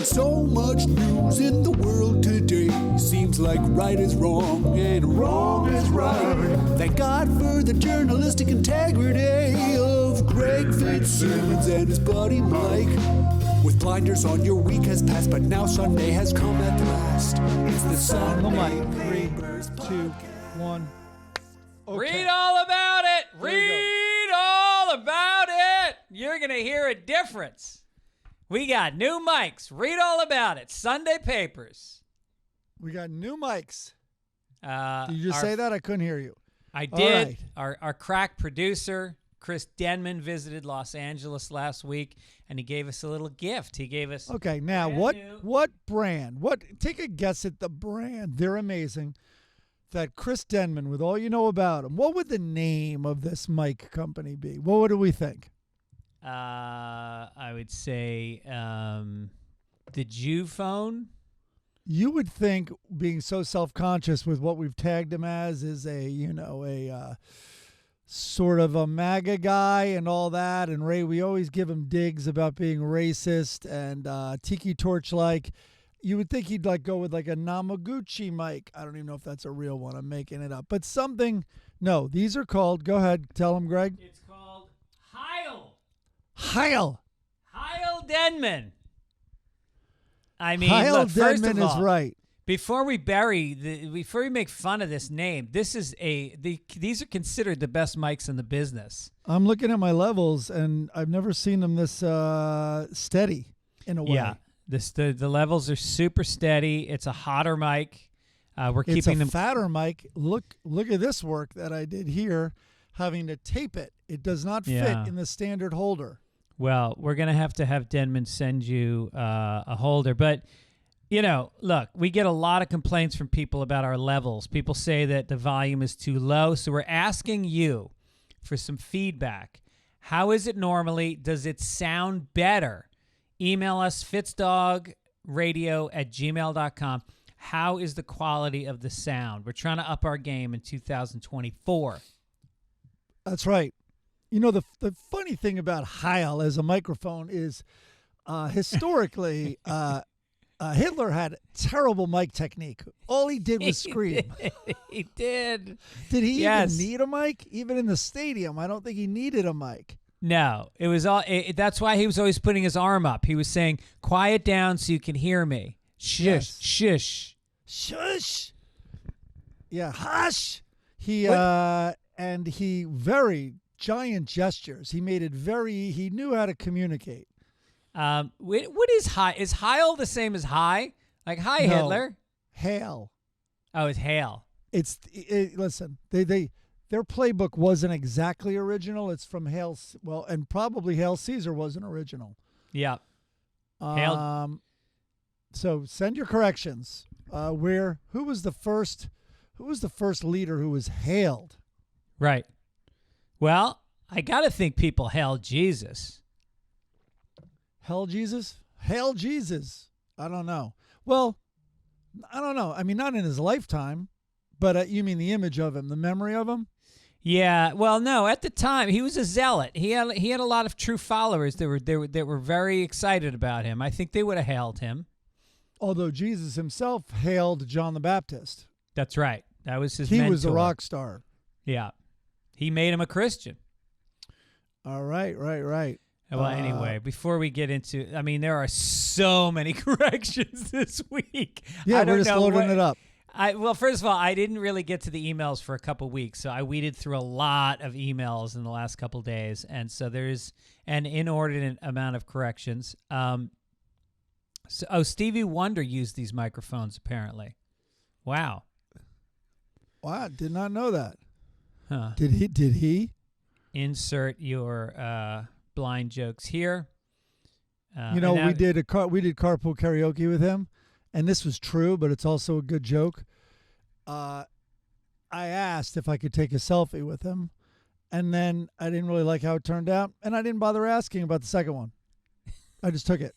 So much news in the world today. Seems like right is wrong and wrong is right. Thank God for the journalistic integrity of Greg Fitzsimmons and his buddy Mike. With blinders on, your week has passed, but now Sunday has come at last. It's the Sunday Papers 2, 1. Okay. Read all about it. Read all about it. You're going to hear a difference. We got new mics. Read all about it. Sunday Papers. We got new mics. Did you just say that? I couldn't hear you. I did. Right. Our crack producer, Chris Denman, visited Los Angeles last week, and he gave us a little gift. He gave us... Okay, now what brand? Take a guess at the brand. They're amazing. That Chris Denman, with all you know about him, what would the name of this mic company be? What do we think? I would say the Jew phone. You would think, being so self-conscious with what we've tagged him as, is a sort of a MAGA guy and all that. And Ray, we always give him digs about being racist and Tiki Torch-like. You would think he'd go with a Namaguchi mic. I don't even know if that's a real one. I'm making it up. But something. No, these are called. Go ahead. Tell him, Greg. It's called Heil. Heil Denman. I mean, Heil look, first Denman of all, is right. Before we make fun of this name, these are considered the best mics in the business. I'm looking at my levels, and I've never seen them this steady in a way. Yeah, the levels are super steady. It's a hotter mic. We're It's keeping a them fatter mic. Look at this work that I did here, having to tape it. It does not fit in the standard holder. Well, we're going to have Denman send you a holder. But, look, we get a lot of complaints from people about our levels. People say that the volume is too low. So we're asking you for some feedback. How is it normally? Does it sound better? Email us, fitzdogradio@gmail.com. How is the quality of the sound? We're trying to up our game in 2024. That's right. The funny thing about Heil as a microphone is historically Hitler had terrible mic technique. All he did was scream. He did. Did he even need a mic? Even in the stadium, I don't think he needed a mic. No, it was all. That's why he was always putting his arm up. He was saying, "Quiet down so you can hear me." Shush, shush, shush. Yeah, hush. He very giant gestures. He made it he knew how to communicate. What is Heil? Is Heil the same as hi? Like hi, no, Hitler? Hail. Oh, it's hail. Listen, their playbook wasn't exactly original. It's from Hail. Well, and probably Hail Caesar wasn't original. Yeah. Hail. So send your corrections. Who was the first leader who was hailed? Right. Well, I got to think people hailed Jesus. Hail Jesus? Hail Jesus. I don't know. Well, I don't know. I mean, not in his lifetime, but you mean the image of him, the memory of him? Yeah. Well, no. At the time, he was a zealot. He had a lot of true followers that were very excited about him. I think they would have hailed him. Although Jesus himself hailed John the Baptist. That's right. That was his mentor. He was a rock star. Yeah. He made him a Christian. All right. Well, anyway, before we get into, there are so many corrections this week. Yeah, we're just loading it up. Well, first of all, I didn't really get to the emails for a couple weeks, so I weeded through a lot of emails in the last couple days, and so there's an inordinate amount of corrections. Stevie Wonder used these microphones, apparently. Wow. Wow, did not know that. Huh. Did he? Insert your blind jokes here. We did carpool karaoke with him, and this was true, but it's also a good joke. I asked if I could take a selfie with him, and then I didn't really like how it turned out, and I didn't bother asking about the second one. I just took it.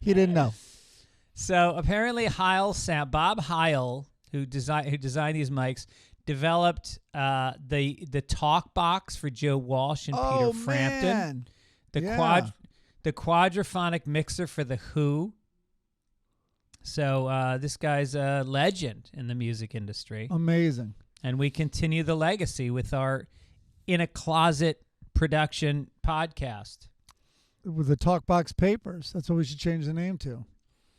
He didn't know. So apparently Bob Heil, who designed these mics, developed the talk box for Joe Walsh and Peter Frampton. Man. The the quadraphonic mixer for The Who. So this guy's a legend in the music industry. Amazing. And we continue the legacy with our In a Closet production podcast. With the Talkbox Papers. That's what we should change the name to.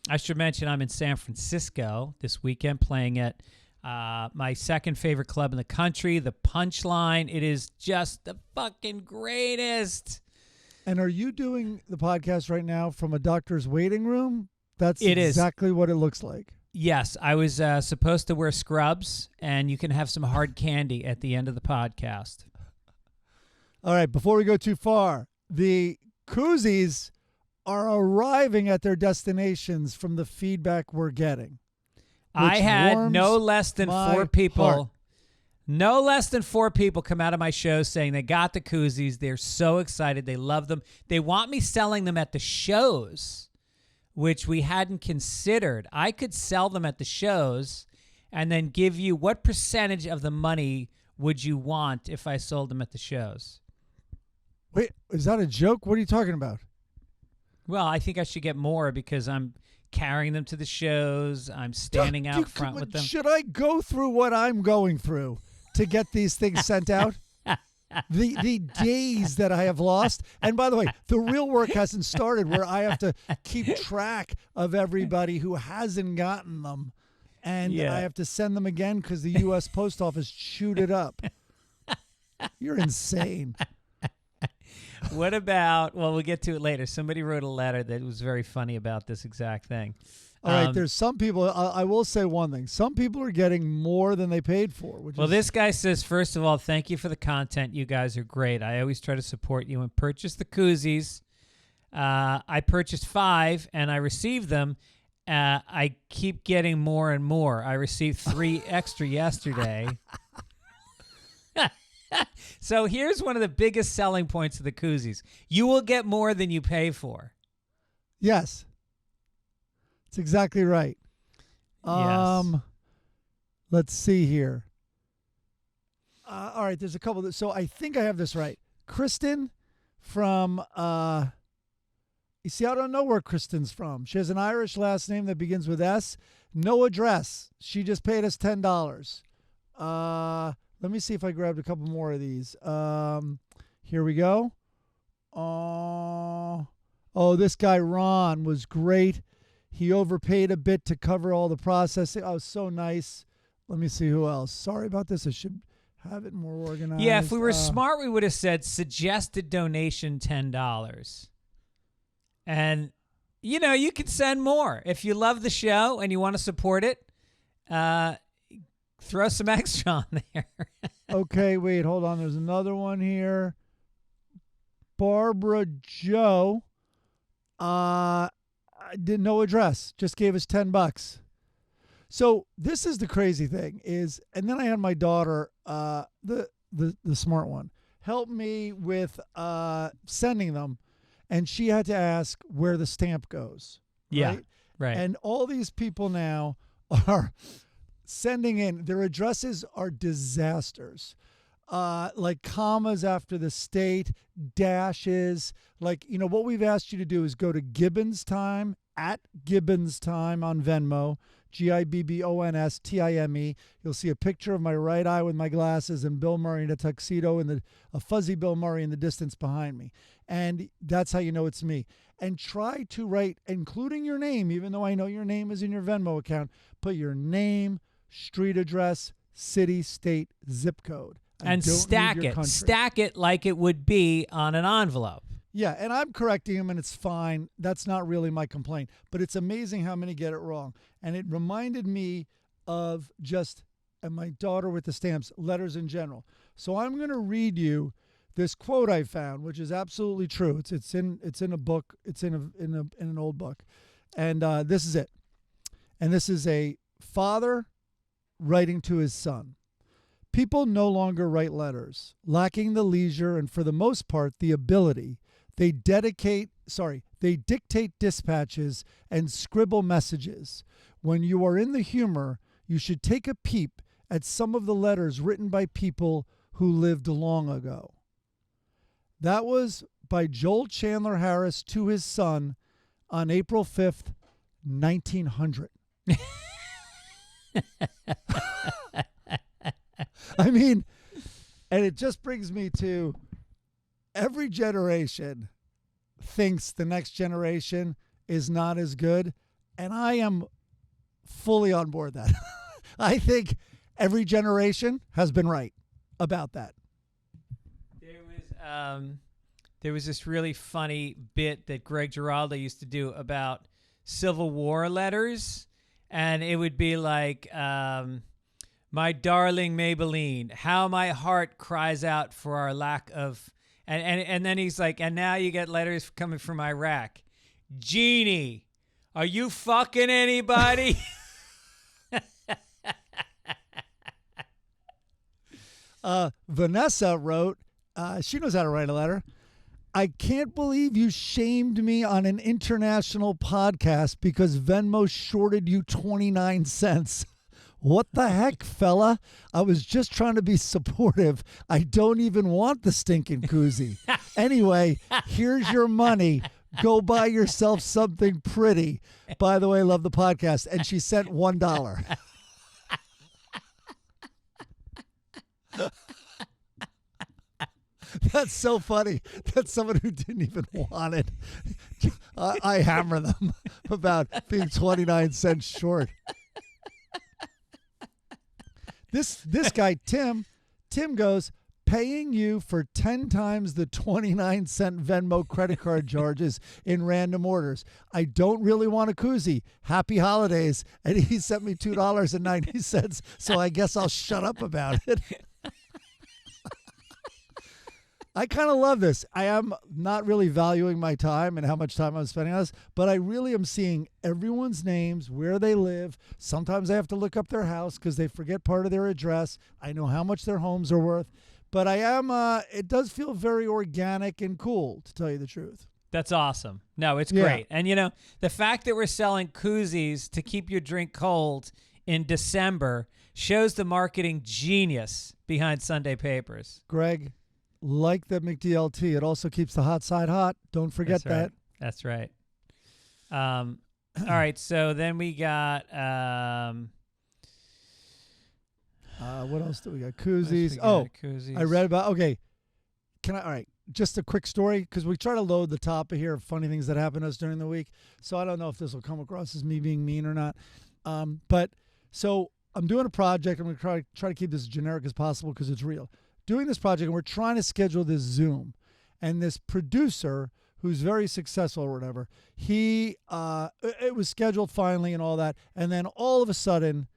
I should mention I'm in San Francisco this weekend playing at my second favorite club in the country, the Punchline. It is just the fucking greatest. And are you doing the podcast right now from a doctor's waiting room? That's It is. exactly what it looks like. Yes, I was supposed to wear scrubs, and you can have some hard candy at the end of the podcast. All right, before we go too far, the koozies are arriving at their destinations from the feedback we're getting. I had warms no less than my 4 people. heart. No less than 4 people come out of my show saying they got the koozies. They're so excited. They love them. They want me selling them at the shows, which we hadn't considered. I could sell them at the shows and then give you what percentage of the money would you want if I sold them at the shows? Wait, is that a joke? What are you talking about? Well, I think I should get more because I'm carrying them to the shows. I'm standing out front with them. Should I go through what I'm going through to get these things sent out? The days that I have lost. And by the way, the real work hasn't started where I have to keep track of everybody who hasn't gotten them. And I have to send them again because the U.S. Post Office chewed it up. You're insane. What about, well, we'll get to it later. Somebody wrote a letter that was very funny about this exact thing. All right, there's some people, I will say one thing. Some people are getting more than they paid for. This guy says, first of all, thank you for the content. You guys are great. I always try to support you and purchase the koozies. I purchased 5 and I received them. I keep getting more and more. I received 3 extra yesterday. So here's one of the biggest selling points of the koozies. You will get more than you pay for. Yes. That's exactly right. Yes. Let's see here. All right, there's a couple. So I think I have this right. Kristen from, you see, I don't know where Kristen's from. She has an Irish last name that begins with S. No address. She just paid us $10. Let me see if I grabbed a couple more of these. Here we go. Oh, this guy Ron was great. He overpaid a bit to cover all the processing. Oh, so nice. Let me see who else. Sorry about this. I should have it more organized. Yeah, if we were smart, we would have said suggested donation $10. And, you know, you could send more. If you love the show and you want to support it, throw some extra on there. Okay, wait, hold on. There's another one here. Barbara Joe. Did no address. Just gave us $10. So this is the crazy thing is, and then I had my daughter, the smart one, help me with sending them, and she had to ask where the stamp goes. Yeah, right. And all these people now are sending in, their addresses are disasters. Like commas after the state, dashes. Like, you know, what we've asked you to do is go to Gibbons Time, at Gibbons Time on Venmo, GibbonsTime. You'll see a picture of my right eye with my glasses and Bill Murray in a tuxedo and a fuzzy Bill Murray in the distance behind me. And that's how you know it's me. And try to write, including your name, even though I know your name is in your Venmo account, put your name, street address, city, state, zip code. And stack it. Stack it like it would be on an envelope. Yeah, and I'm correcting him, and it's fine. That's not really my complaint. But it's amazing how many get it wrong. And it reminded me of just, and my daughter with the stamps, letters in general. So I'm going to read you this quote I found, which is absolutely true. It's in a book. It's in an old book. And this is it. And this is a father writing to his son. People no longer write letters, lacking the leisure and for the most part the ability. They dictate dispatches and scribble messages. When you are in the humor, you should take a peep at some of the letters written by people who lived long ago. That was by Joel Chandler Harris to his son on April 5th, 1900. I mean, and it just brings me to every generation thinks the next generation is not as good, and I am fully on board that. I think every generation has been right about that. There was this really funny bit that Greg Giraldo used to do about Civil War letters, and it would be like, my darling Maybelline, how my heart cries out for our lack of, and then he's like, and now you get letters coming from Iraq. Jeannie, are you fucking anybody? Vanessa wrote, she knows how to write a letter. I can't believe you shamed me on an international podcast because Venmo shorted you 29 cents. What the heck, fella? I was just trying to be supportive. I don't even want the stinking koozie. Anyway, here's your money. Go buy yourself something pretty. By the way, love the podcast. And she sent $1. That's so funny. That's someone who didn't even want it. I hammer them about being 29 cents short. This guy, Tim goes, paying you for 10 times the 29-cent Venmo credit card charges in random orders. I don't really want a koozie. Happy holidays. And he sent me $2.90, so I guess I'll shut up about it. I kind of love this. I am not really valuing my time and how much time I'm spending on this, but I really am seeing everyone's names, where they live. Sometimes I have to look up their house because they forget part of their address. I know how much their homes are worth, but I am, it does feel very organic and cool, to tell you the truth. That's awesome. No, it's great. And, you know, the fact that we're selling koozies to keep your drink cold in December shows the marketing genius behind Sunday Papers. Greg, like the McDLT, it also keeps the hot side hot. Don't forget that. That's right. All right, so then we got what else do we got? Koozies. Koozies. I read about. Okay, all right, just a quick story because we try to load the top of here of funny things that happened to us during the week. So I don't know if this will come across as me being mean or not. But so I'm doing a project. I'm going to try to keep this as generic as possible because it's real. Doing this project, and we're trying to schedule this Zoom, and this producer who's very successful or whatever, it was scheduled finally and all that, and then all of a sudden,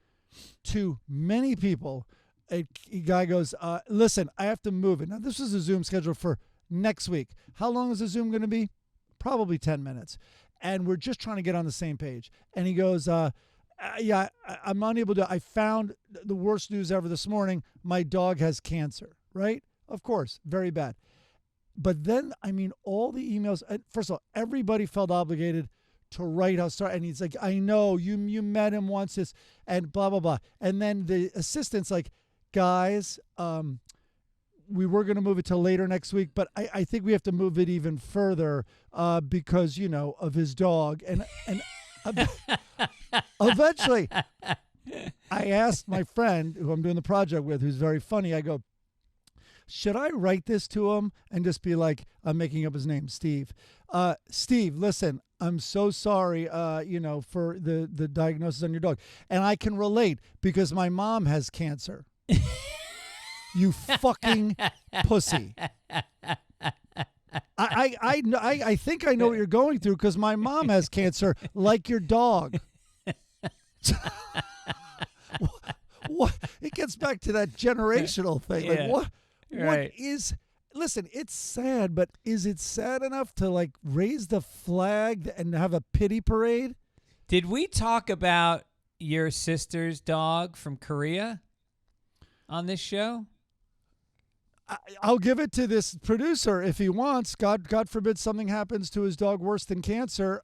to many people, a guy goes, listen, I have to move it. Now, this is a Zoom scheduled for next week. How long is the Zoom going to be? Probably 10 minutes. And we're just trying to get on the same page. And he goes, yeah, I'm unable to. I found the worst news ever this morning. My dog has cancer. Right? Of course, very bad. But then, I mean, all the emails, first of all, everybody felt obligated to write how sorry. And he's like, I know, you met him once, this, and blah, blah, blah. And then the assistant's like, guys, we were going to move it till later next week, but I think we have to move it even further because, you know, of his dog. And eventually, I asked my friend who I'm doing the project with, who's very funny, I go, should I write this to him and just be like, I'm making up his name, Steve. Steve, listen, I'm so sorry, for the diagnosis on your dog. And I can relate because my mom has cancer. You fucking pussy. I think I know what you're going through because my mom has cancer like your dog. What? It gets back to that generational thing. Yeah. Like, what? Right. Listen, it's sad, but is it sad enough to like raise the flag and have a pity parade? Did we talk about your sister's dog from Korea on this show? I'll give it to this producer if he wants. God forbid something happens to his dog worse than cancer.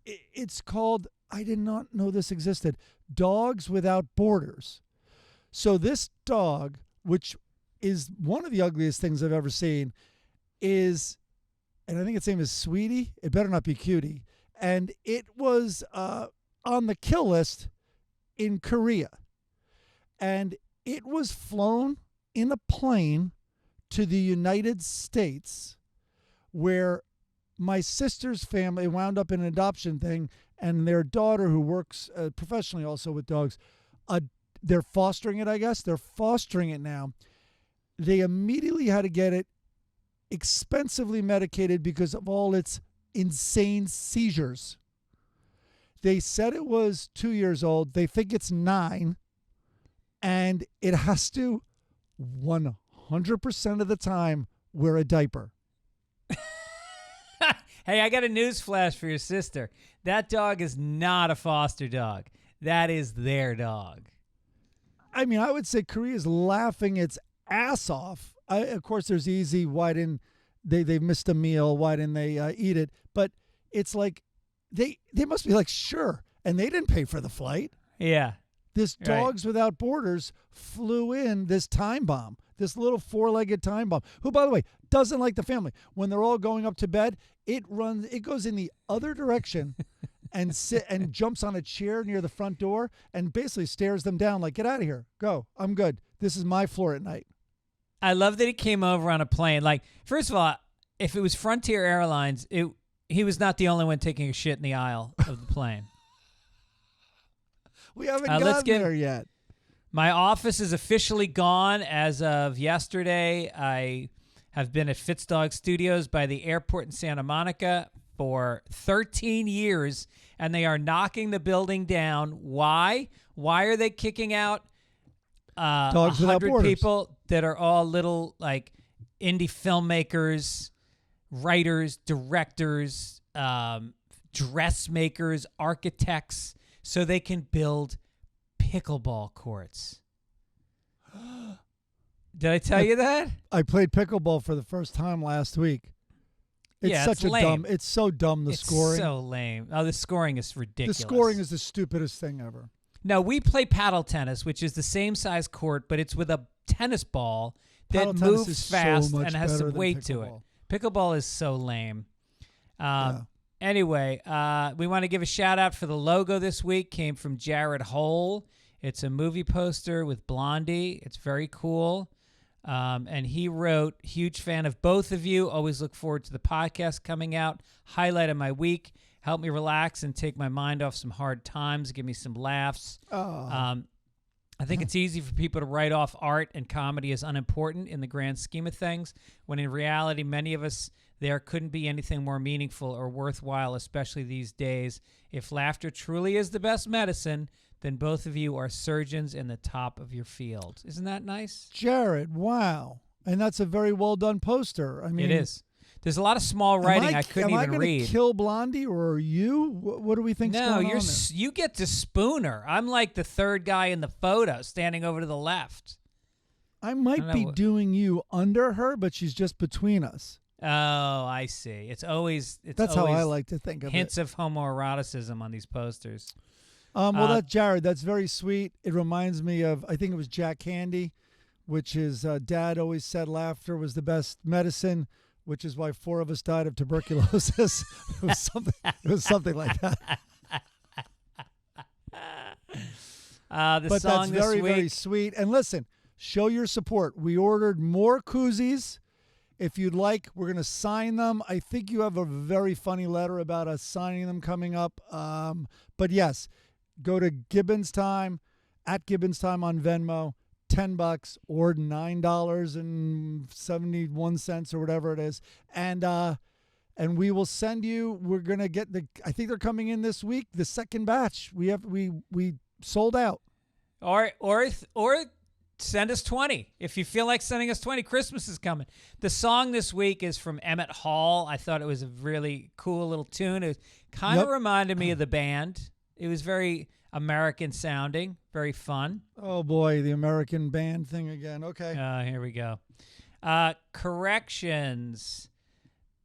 It's called, I did not know this existed, Dogs Without Borders. So this dog, which is one of the ugliest things I've ever seen, is and I think its name is Sweetie. It better not be Cutie. And it was on the kill list in Korea. And it was flown in a plane to the United States, where my sister's family wound up in an adoption thing, and their daughter, who works professionally also with dogs, they're fostering it, I guess. They're fostering it now. They immediately had to get it expensively medicated because of all its insane seizures. They said it was 2 years old. They think it's 9. And it has to 100% of the time wear a diaper. Hey, I got a news flash for your sister. That dog is not a foster dog. That is their dog. I mean, I would say Korea's laughing its ass off. Of course, there's easy. Why didn't they missed a meal? Why didn't they eat it? But it's like they must be like, sure. And they didn't pay for the flight. Yeah. This Right. Dogs Without Borders flew in this time bomb, this little 4-legged time bomb, who, by the way, doesn't like the family. When they're all going up to bed, it goes in the other direction and jumps on a chair near the front door and basically stares them down like, get out of here. Go. I'm good. This is my floor at night. I love that he came over on a plane. Like, first of all, if it was Frontier Airlines, he was not the only one taking a shit in the aisle of the plane. We haven't gotten there yet. My office is officially gone as of yesterday. I have been at Fitzdog Studios by the airport in Santa Monica for 13 years, and they are knocking the building down. Why? Why are they kicking out Dogs Without 100 Borders. people that are all little like indie filmmakers, writers, directors, dressmakers, architects, so they can build pickleball courts? Did I tell you that? I played pickleball for the first time last week. It's Yeah, such it's lame. dumb. It's so dumb, the It's scoring. so lame. Oh, the scoring is ridiculous. The scoring is the stupidest thing ever. No, we play paddle tennis, which is the same size court, but it's with a tennis ball that Paddle tennis moves is so fast much and has better some than weight to it. pickleball. Pickleball is so lame. Yeah. Anyway, we want to give a shout out for the logo this week. Came from Jared Hole. It's a movie poster with Blondie. It's very cool. And he wrote, huge fan of both of you. Always look forward to the podcast coming out. Highlight of my week. Help me relax and take my mind off some hard times. Give me some laughs. I think it's easy for people to write off art and comedy as unimportant in the grand scheme of things, when in reality, many of us there couldn't be anything more meaningful or worthwhile, especially these days. If laughter truly is the best medicine, then both of you are surgeons in the top of your field. Isn't that nice? Jared, wow. And that's a very well done poster. I mean, It is. There's a lot of small writing I couldn't even Am I read. going to kill Blondie, or are you? What do we think's No, going you're on there? you get to spoon her. I'm like the third guy in the photo, standing over to the left. I might know be what- doing you under her, but she's just between us. Oh, I see. It's always That's how I like to think of hints it. of homoeroticism on these posters. Well, that's Jared. That's very sweet. It reminds me of, I think it was Jack Candy, which is Dad always said laughter was the best medicine, which is why 4 of us died of tuberculosis. It was something like that. The But song that's this very, week. very sweet. And listen, show your support. We ordered more koozies. If you'd like, we're going to sign them. I think you have a very funny letter about us signing them coming up. But yes, go to Gibbons Time, at Gibbons Time on Venmo, $10 or $9.71 or whatever it is. And we will send you, we're going to get I think they're coming in this week, the second batch. We sold out. Or send us 20. If you feel like sending us 20, Christmas is coming. The song this week is from Emmett Hall. I thought it was a really cool little tune. It kind of reminded me of the band. It was very American sounding, very fun. Oh boy, the American band thing again. Okay. Here we go. Corrections.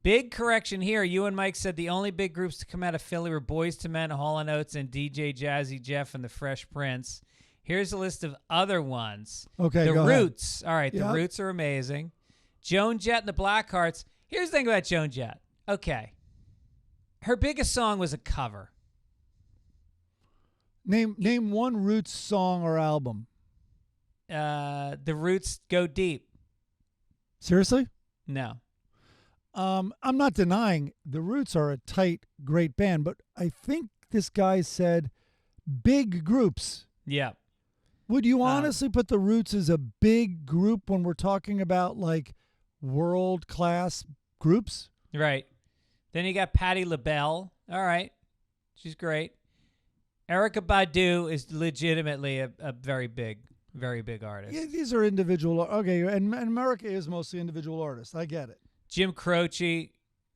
Big correction here. You and Mike said the only big groups to come out of Philly were Boyz II Men, Hall & Oates, and DJ Jazzy Jeff and the Fresh Prince. Here's a list of other ones. Okay, The go ahead. Roots. All right, The Yep. Roots are amazing. Joan Jett and the Blackhearts. Here's the thing about Joan Jett. Okay. Her biggest song was a cover. Name one Roots song or album. The Roots Go Deep. Seriously? No. I'm not denying the Roots are a tight, great band, but I think this guy said big groups. Yeah. Would you honestly put the Roots as a big group when we're talking about like world-class groups? Right. Then you got Patti LaBelle. All right. She's great. Erykah Badu is legitimately a very big artist. Yeah, these are individual. Okay, and America is mostly individual artists. I get it. Jim Croce,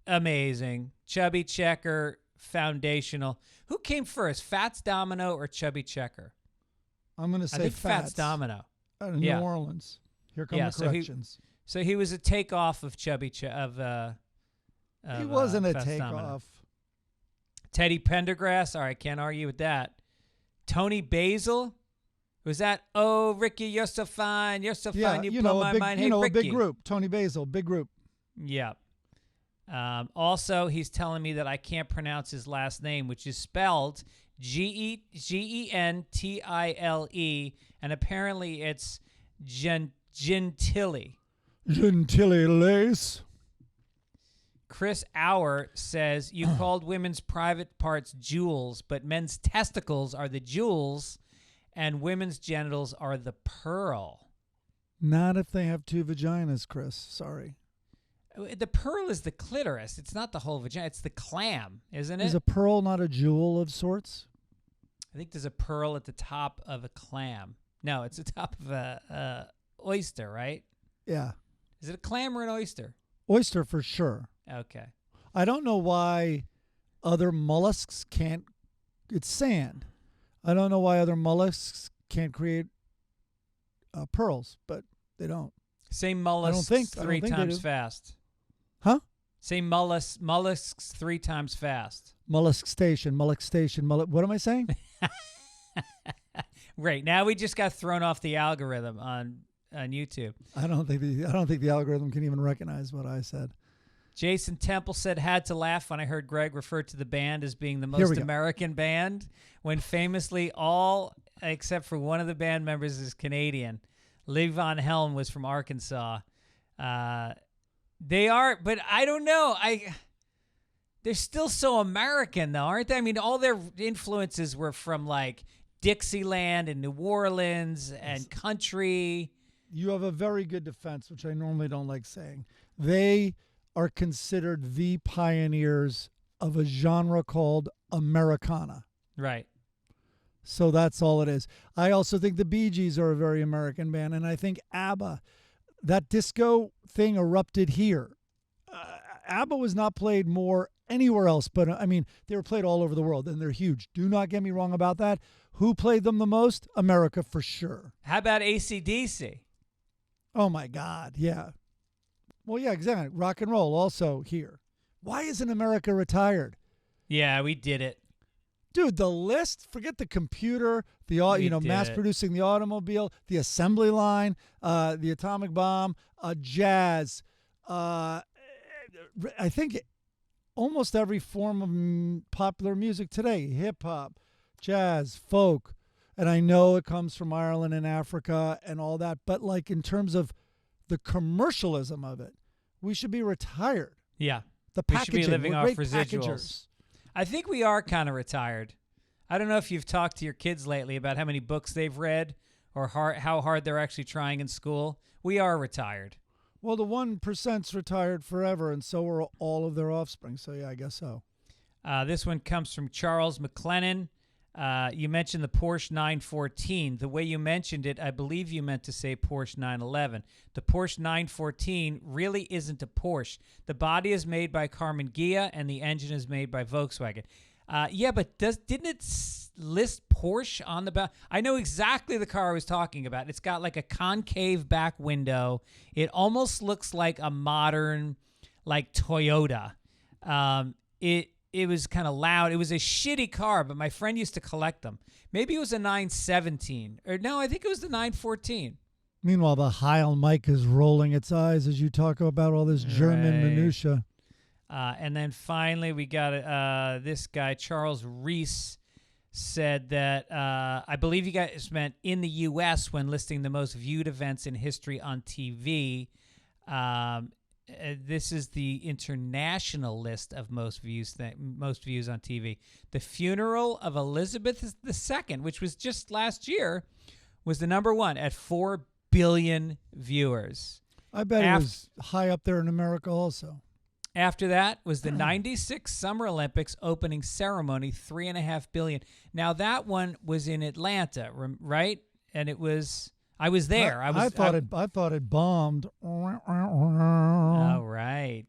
amazing. Chubby Checker, foundational. Who came first, Fats Domino or Chubby Checker? I'm going to say I think Fats Domino. Out of New Orleans. Here come the corrections. So he was a takeoff of Chubby He wasn't a Fats takeoff. Domino. Teddy Pendergrass. All right, can't argue with that. Tony Basil. Was that, oh, Ricky, you're so fine. You're so fine. You blow my mind. Hey, Ricky. A big group. Tony Basil, big group. Yeah. Also, he's telling me that I can't pronounce his last name, which is spelled Gentile, and apparently it's Gentili. Gentili lace. Chris Auer says, you called women's private parts jewels, but men's testicles are the jewels, and women's genitals are the pearl. Not if they have two vaginas, Chris. Sorry. The pearl is the clitoris. It's not the whole vagina. It's the clam, isn't it? Is a pearl not a jewel of sorts? I think there's a pearl at the top of a clam. No, it's the top of a oyster, right? Yeah. Is it a clam or an oyster? Oyster for sure. Okay. I don't know why other mollusks can't. It's sand. I don't know why other mollusks can't create pearls, but they don't. Say mollusks three times fast. Huh? Say mollusks 3 times fast. Mollusk station. What am I saying? Right. Now we just got thrown off the algorithm on YouTube. I don't think the algorithm can even recognize what I said. Jason Temple said, had to laugh when I heard Greg refer to the band as being the most American band, when famously all except for one of the band members is Canadian. Lee Von Helm was from Arkansas. They are, but I don't know. They're still so American, though, aren't they? I mean, all their influences were from like Dixieland and New Orleans and country. You have a very good defense, which I normally don't like saying. They are considered the pioneers of a genre called Americana. Right. So that's all it is. I also think the Bee Gees are a very American band, and I think ABBA, that disco thing erupted here. ABBA was not played more anywhere else, but I mean, they were played all over the world, and they're huge. Do not get me wrong about that. Who played them the most? America, for sure. How about AC/DC? Oh, my God, yeah. Well, yeah, exactly. Rock and roll also here. Why isn't America retired? Yeah, we did it. Dude, the list, forget the computer, mass producing the automobile, the assembly line, the atomic bomb, jazz. I think almost every form of popular music today, hip hop, jazz, folk. And I know it comes from Ireland and Africa and all that, but like in terms of the commercialism of it, we should be retired. Yeah. The we packaging, should be living we're off great residuals. packagers. I think we are kind of retired. I don't know if you've talked to your kids lately about how many books they've read or how hard they're actually trying in school. We are retired. Well, the 1%'s retired forever, and so are all of their offspring. So, yeah, I guess so. This one comes from Charles McLennan. You mentioned the Porsche 914. The way you mentioned it, I believe you meant to say Porsche 911. The Porsche 914 really isn't a Porsche. The body is made by Carmen Ghia, and the engine is made by Volkswagen. Yeah, but didn't it list Porsche on the back? I know exactly the car I was talking about. It's got like a concave back window. It almost looks like a modern, like Toyota. It was kind of loud. It was a shitty car, but my friend used to collect them. Maybe it was a 917. Or no, I think it was the 914. Meanwhile, the Heil mic is rolling its eyes as you talk about all this German minutia. And then finally, we got this guy, Charles Reese, said that I believe you guys meant in the U.S. when listing the most viewed events in history on TV. This is the international list of most views on TV. The funeral of Elizabeth II, which was just last year, was the number one at 4 billion viewers. I bet it was high up there in America also. After that was the 96 Summer Olympics opening ceremony, 3.5 billion. Now that one was in Atlanta, right? And it was. I was there. I thought it bombed. Oh, right.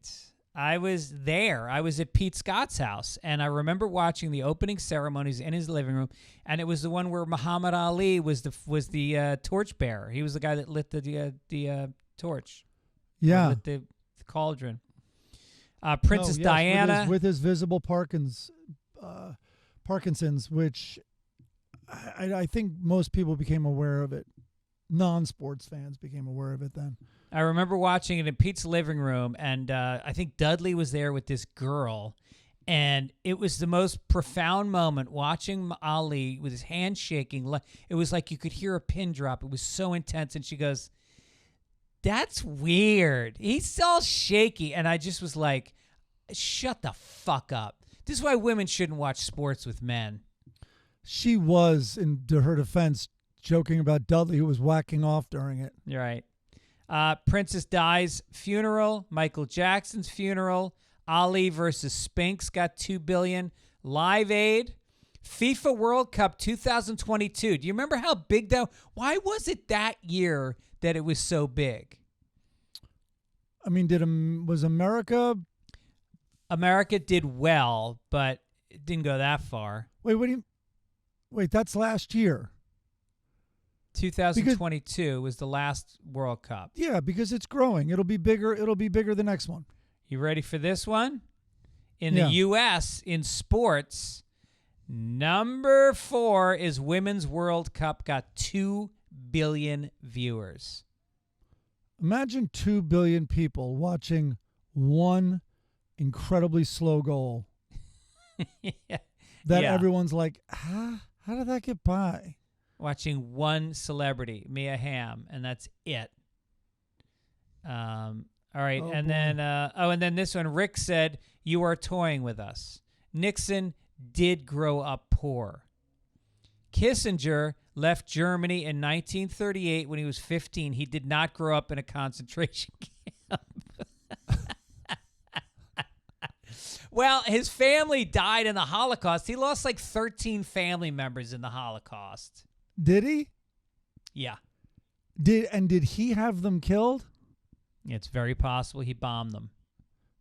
I was there. I was at Pete Scott's house, and I remember watching the opening ceremonies in his living room. And it was the one where Muhammad Ali was the torch bearer. He was the guy that lit the torch. Yeah, lit the cauldron. Princess Diana with his visible Parkinson's, which I think most people became aware of it. Non-sports fans became aware of it then. I remember watching it in Pete's living room, and I think Dudley was there with this girl, and it was the most profound moment watching Ali with his hand shaking. It was like you could hear a pin drop. It was so intense, and she goes, "That's weird. He's all shaky," and I just was like, "Shut the fuck up." This is why women shouldn't watch sports with men. She was, in her defense, joking about Dudley, who was whacking off during it. You're right. Princess Di's funeral, Michael Jackson's funeral, Ali versus Spinks got 2 billion. Live Aid, FIFA World Cup 2022. Do you remember how big that? Why was it that year that it was so big? I mean, was America? America did well, but it didn't go that far. Wait, that's last year. 2022 was the last World Cup. Yeah, because it's growing. It'll be bigger. It'll be bigger the next one. You ready for this one? In the U.S., in sports, number 4 is Women's World Cup, got 2 billion viewers. Imagine 2 billion people watching one incredibly slow goal. That everyone's like, how did that get by? Watching one celebrity, Mia Hamm, and that's it. All right, and then this one, Rick said, "You are toying with us." Nixon did grow up poor. Kissinger left Germany in 1938 when he was 15. He did not grow up in a concentration camp. Well, his family died in the Holocaust. He lost like 13 family members in the Holocaust. Did he? Yeah. Did he have them killed? It's very possible he bombed them.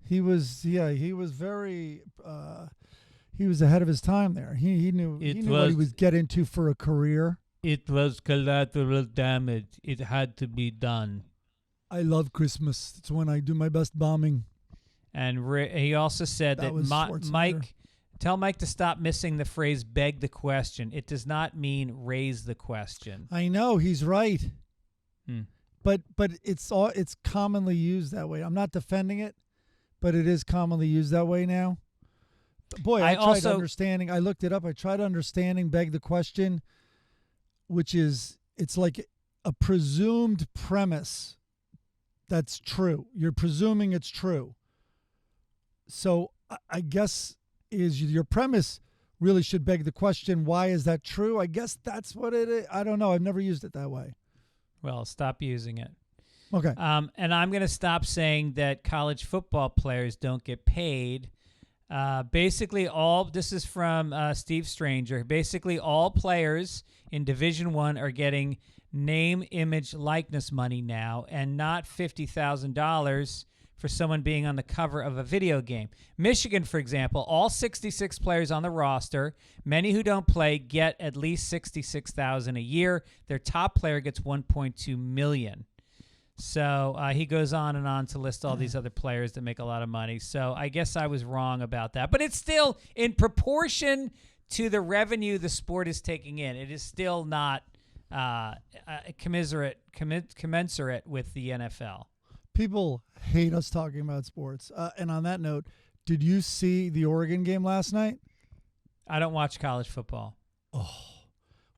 He was very he was ahead of his time there. He knew what he was getting into for a career. It was collateral damage. It had to be done. I love Christmas. It's when I do my best bombing. And he also said that Mike, tell Mike to stop missing the phrase "beg the question." It does not mean raise the question. I know, he's right. But it's commonly used that way. I'm not defending it, but it is commonly used that way now. Boy, I tried understanding. I looked it up. I tried understanding "beg the question," which is, it's like a presumed premise that's true. You're presuming it's true. So I guess your premise really should beg the question, why is that true? I guess that's what it is. I don't know. I've never used it that way. Well, stop using it. Okay. And I'm going to stop saying that college football players don't get paid. Basically, this is from Steve Stranger. Basically, all players in Division I are getting name, image, likeness money now, and not $50,000 for someone being on the cover of a video game. Michigan, for example, all 66 players on the roster, many who don't play, get at least $66,000 a year. Their top player gets $1.2 million. So he goes on and on to list all these other players that make a lot of money. So I guess I was wrong about that. But it's still in proportion to the revenue the sport is taking in. It is still not commensurate with the NFL. People hate us talking about sports. And on that note, Did you see the Oregon game last night? I don't watch college football.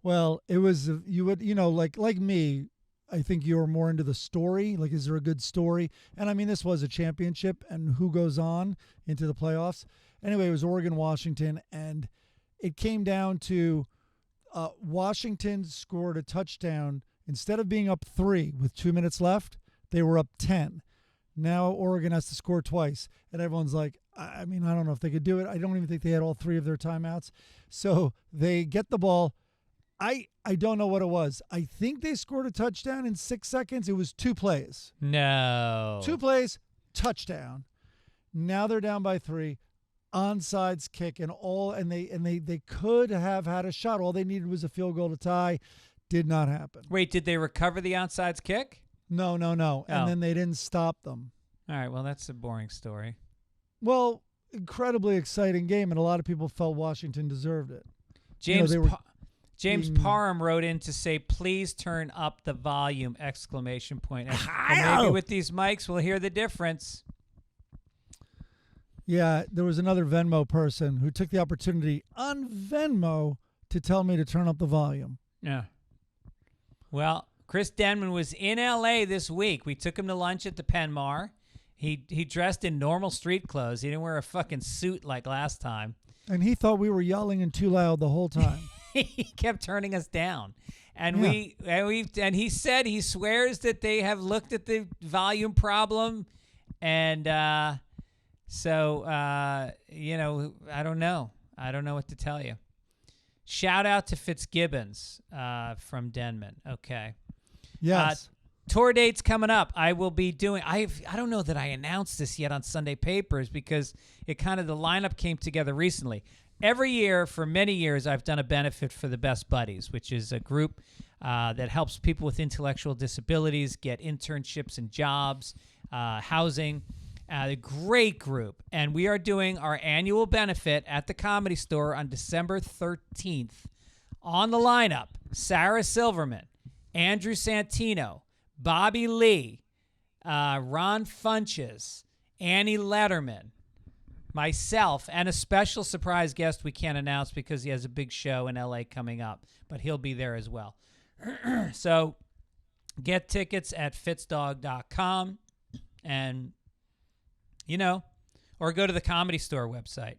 Well, it was like me. I think you were more into the story. Like, is there a good story? And I mean, this was a championship, and who goes on into the playoffs? Anyway, it was Oregon, Washington, and it came down to Washington scored a touchdown. Instead of being up 3 with 2 minutes left, they were up 10. Now Oregon has to score twice, and everyone's like, I mean, I don't know if they could do it. I don't even think they had all 3 of their timeouts. So they get the ball. I don't know what it was. I think they scored a touchdown in 6 seconds. It was 2 plays. No. 2 plays, touchdown. Now they're down by 3. Onside kick and they could have had a shot. All they needed was a field goal to tie. Did not happen. Wait, did they recover the onside kick? No. Oh. And then they didn't stop them. All right, well, that's a boring story. Well, incredibly exciting game, and a lot of people felt Washington deserved it. James Parham wrote in to say, please turn up the volume, ! And maybe with these mics, we'll hear the difference. Yeah, there was another Venmo person who took the opportunity on Venmo to tell me to turn up the volume. Yeah. Well, Chris Denman was in L.A. this week. We took him to lunch at the Penmar. He dressed in normal street clothes. He didn't wear a fucking suit like last time. And he thought we were yelling and too loud the whole time. He kept turning us down. And he said he swears that they have looked at the volume problem, and I don't know. I don't know what to tell you. Shout out to Fitzgibbons from Denman. Okay. Yes. Tour dates coming up. I will be doing. I don't know that I announced this yet on Sunday Papers because the lineup came together recently. Every year for many years, I've done a benefit for the Best Buddies, which is a group that helps people with intellectual disabilities get internships and jobs, housing. A great group. And we are doing our annual benefit at the Comedy Store on December 13th. On the lineup, Sarah Silverman, Andrew Santino, Bobby Lee, Ron Funches, Annie Letterman, myself, and a special surprise guest we can't announce because he has a big show in L.A. coming up, but he'll be there as well. So get tickets at fitzdog.com and, or go to the Comedy Store website.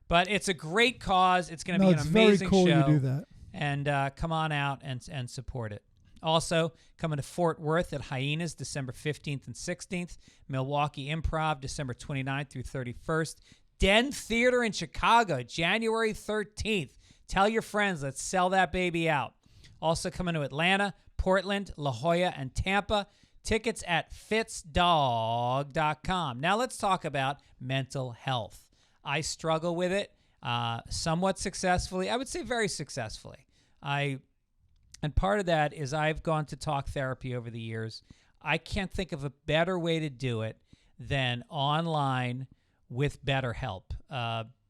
But it's a great cause. It's going to be an amazing show. It's very cool show. you do that. And come on out and support it. Also, coming to Fort Worth at Hyenas December 15th and 16th. Milwaukee Improv December 29th through 31st. Den Theater in Chicago January 13th. Tell your friends. Let's sell that baby out. Also coming to Atlanta, Portland, La Jolla, and Tampa. Tickets at fitzdog.com. Now let's talk about mental health. I struggle with it somewhat successfully. I would say very successfully. And part of that is I've gone to talk therapy over the years. I can't think of a better way to do it than online with BetterHelp.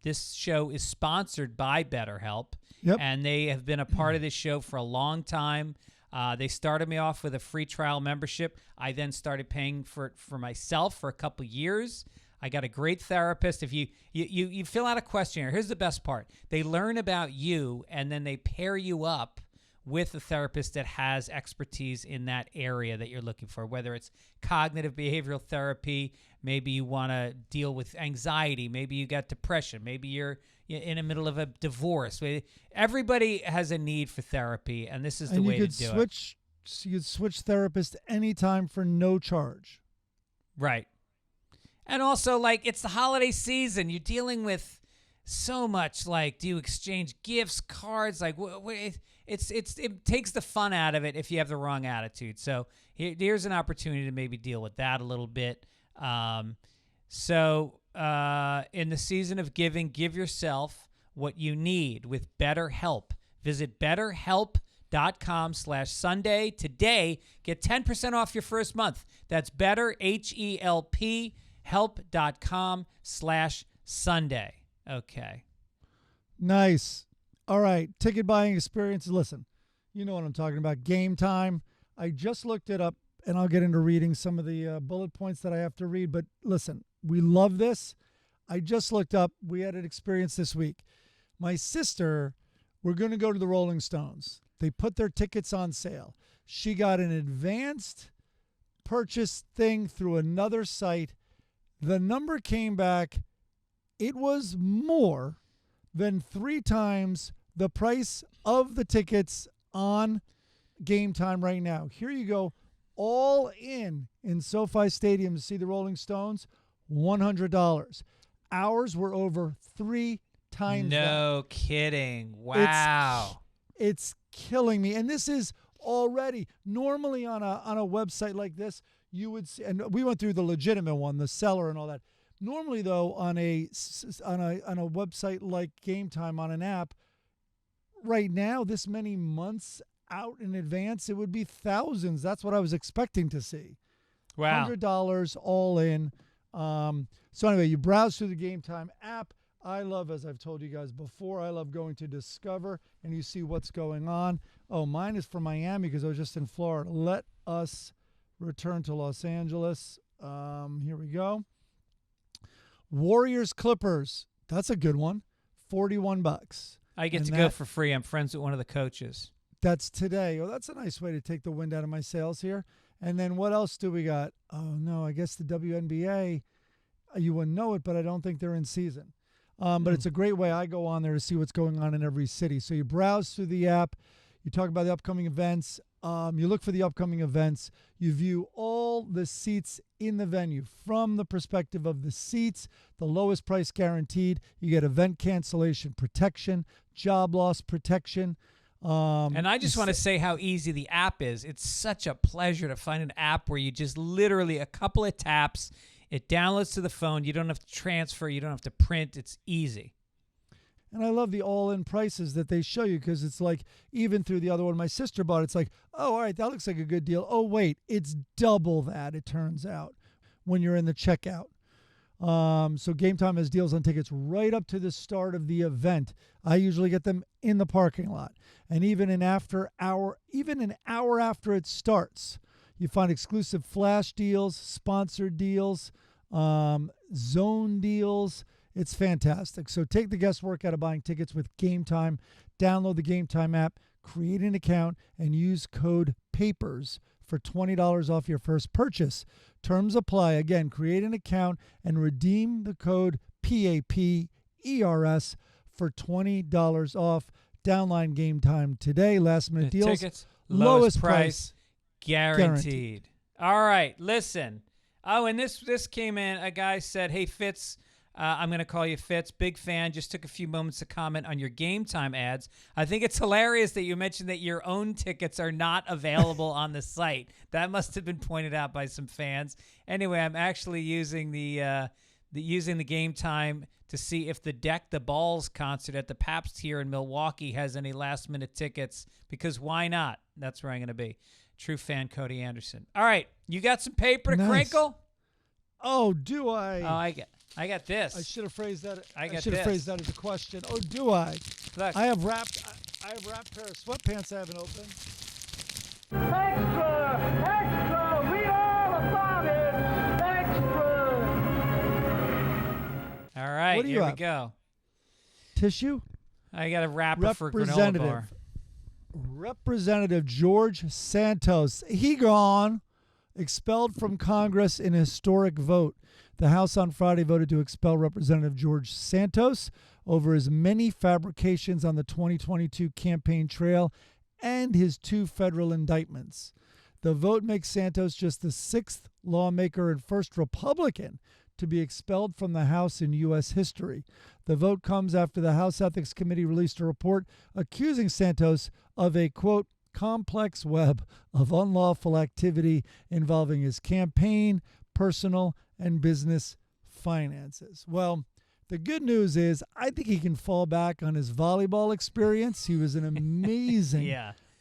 This show is sponsored by BetterHelp, and they have been a part of this show for a long time. They started me off with a free trial membership. I then started paying for it for myself for a couple years. I got a great therapist. If you fill out a questionnaire, here's the best part. They learn about you, and then they pair you up with a therapist that has expertise in that area that you're looking for, whether it's cognitive behavioral therapy, maybe you want to deal with anxiety, maybe you got depression, maybe you're in the middle of a divorce. Everybody has a need for therapy, and this is the way to do it. You could switch therapist anytime for no charge. Right. And also, it's the holiday season. You're dealing with so much. Do you exchange gifts, cards? It takes the fun out of it if you have the wrong attitude. So here's an opportunity to maybe deal with that a little bit. In the season of giving, give yourself what you need with BetterHelp. Visit BetterHelp.com/Sunday today. Get 10% off your first month. That's BetterHelp. Help.com/Sunday. Okay. Nice. All right. Ticket buying experiences. Listen, you know what I'm talking about. Game Time. I just looked it up, and I'll get into reading some of the bullet points that I have to read. But listen, we love this. I just looked up. We had an experience this week. My sister, we're going to go to the Rolling Stones. They put their tickets on sale. She got an advanced purchase thing through another site. The number came back. It was more than 3 times the price of the tickets on Game Time right now. Here you go. All in SoFi Stadium to see the Rolling Stones, $100. Ours were over 3 times that. No kidding. Wow. It's killing me. And this is already normally on a website like this, you would see, and we went through the legitimate one, the seller and all that. Normally though, on a website like Game Time on an app, right now, this many months out in advance, it would be thousands. That's what I was expecting to see. Wow. $100 all in. So anyway, you browse through the Game Time app. I love, as I've told you guys before, I love going to Discover and you see what's going on. Oh, mine is from Miami because I was just in Florida. Let us return to Los Angeles. Here we go. Warriors Clippers. That's a good one. $41. I get to go for free. I'm friends with one of the coaches. That's today. Oh, that's a nice way to take the wind out of my sails here. And then what else do we got? Oh, no, I guess the WNBA, you wouldn't know it, but I don't think they're in season. But it's a great way. I go on there to see what's going on in every city. So you browse through the app. You talk about the upcoming events. You look for the upcoming events. You view all the seats in the venue from the perspective of the seats, the lowest price guaranteed. You get event cancellation protection, job loss protection. And I just want to say how easy the app is. It's such a pleasure to find an app where you just literally a couple of taps, it downloads to the phone. You don't have to transfer. You don't have to print. It's easy. And I love the all-in prices that they show you because it's like, even through the other one my sister bought, it's like, oh, all right, that looks like a good deal. Oh, wait, it's double that, it turns out, when you're in the checkout. So Game Time has deals on tickets right up to the start of the event. I usually get them in the parking lot. And even an hour after it starts, you find exclusive flash deals, sponsored deals, zone deals. It's fantastic. So take the guesswork out of buying tickets with Game Time. Download the Game Time app, create an account, and use code PAPERS for $20 off your first purchase. Terms apply. Again, create an account and redeem the code PAPERS for $20 off. Downline Game Time today. Last minute deals. Tickets, lowest price guaranteed. All right, listen. Oh, and this came in. A guy said, hey, Fitz, I'm going to call you Fitz. Big fan. Just took a few moments to comment on your Game Time ads. I think it's hilarious that you mentioned that your own tickets are not available on the site. That must have been pointed out by some fans. Anyway, I'm actually using the Game Time to see if the Deck the Balls concert at the Pabst here in Milwaukee has any last-minute tickets, because why not? That's where I'm going to be. True fan Cody Anderson. All right, you got some paper to crinkle? Oh, do I? Oh, I got this. I should have phrased that. I should have phrased that as a question. Oh, do I? Look. I have wrapped pair of sweatpants I haven't opened. Extra! Extra! Read all about it! Extra! All right, What do you here we have? go. Tissue? I got a wrapper for granola bar. Representative George Santos. He gone. Expelled from Congress in a historic vote. The House on Friday voted to expel Representative George Santos over his many fabrications on the 2022 campaign trail and his 2 federal indictments. The vote makes Santos just the 6th lawmaker and first Republican to be expelled from the House in U.S. history. The vote comes after the House Ethics Committee released a report accusing Santos of a, quote, complex web of unlawful activity involving his campaign, personal, and business finances. Well, the good news is I think he can fall back on his volleyball experience. He was an amazing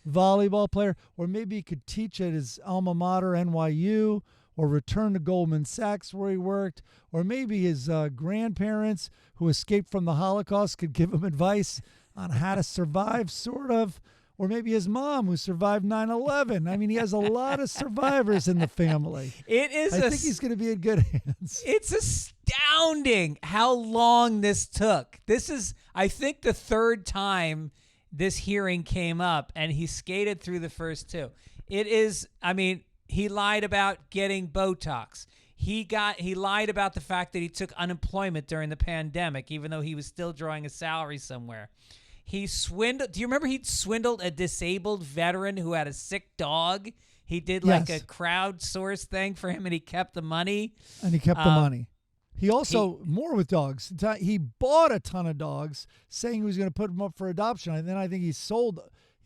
volleyball player. Or maybe he could teach at his alma mater, NYU, or return to Goldman Sachs where he worked. Or maybe his grandparents who escaped from the Holocaust could give him advice on how to survive, sort of. Or maybe his mom who survived 9/11. I mean, he has a lot of survivors in the family. I think he's going to be in good hands. It's astounding how long this took. This is, I think, the third time this hearing came up, and he skated through the first two. It is, I mean, he lied about getting Botox. He lied about the fact that he took unemployment during the pandemic, even though he was still drawing a salary somewhere. He swindled. Do you remember he swindled a disabled veteran who had a sick dog? He did like a crowdsource thing for him, and he kept the money. And he kept the money. He also, more with dogs. He bought a ton of dogs, saying he was going to put them up for adoption. And then I think he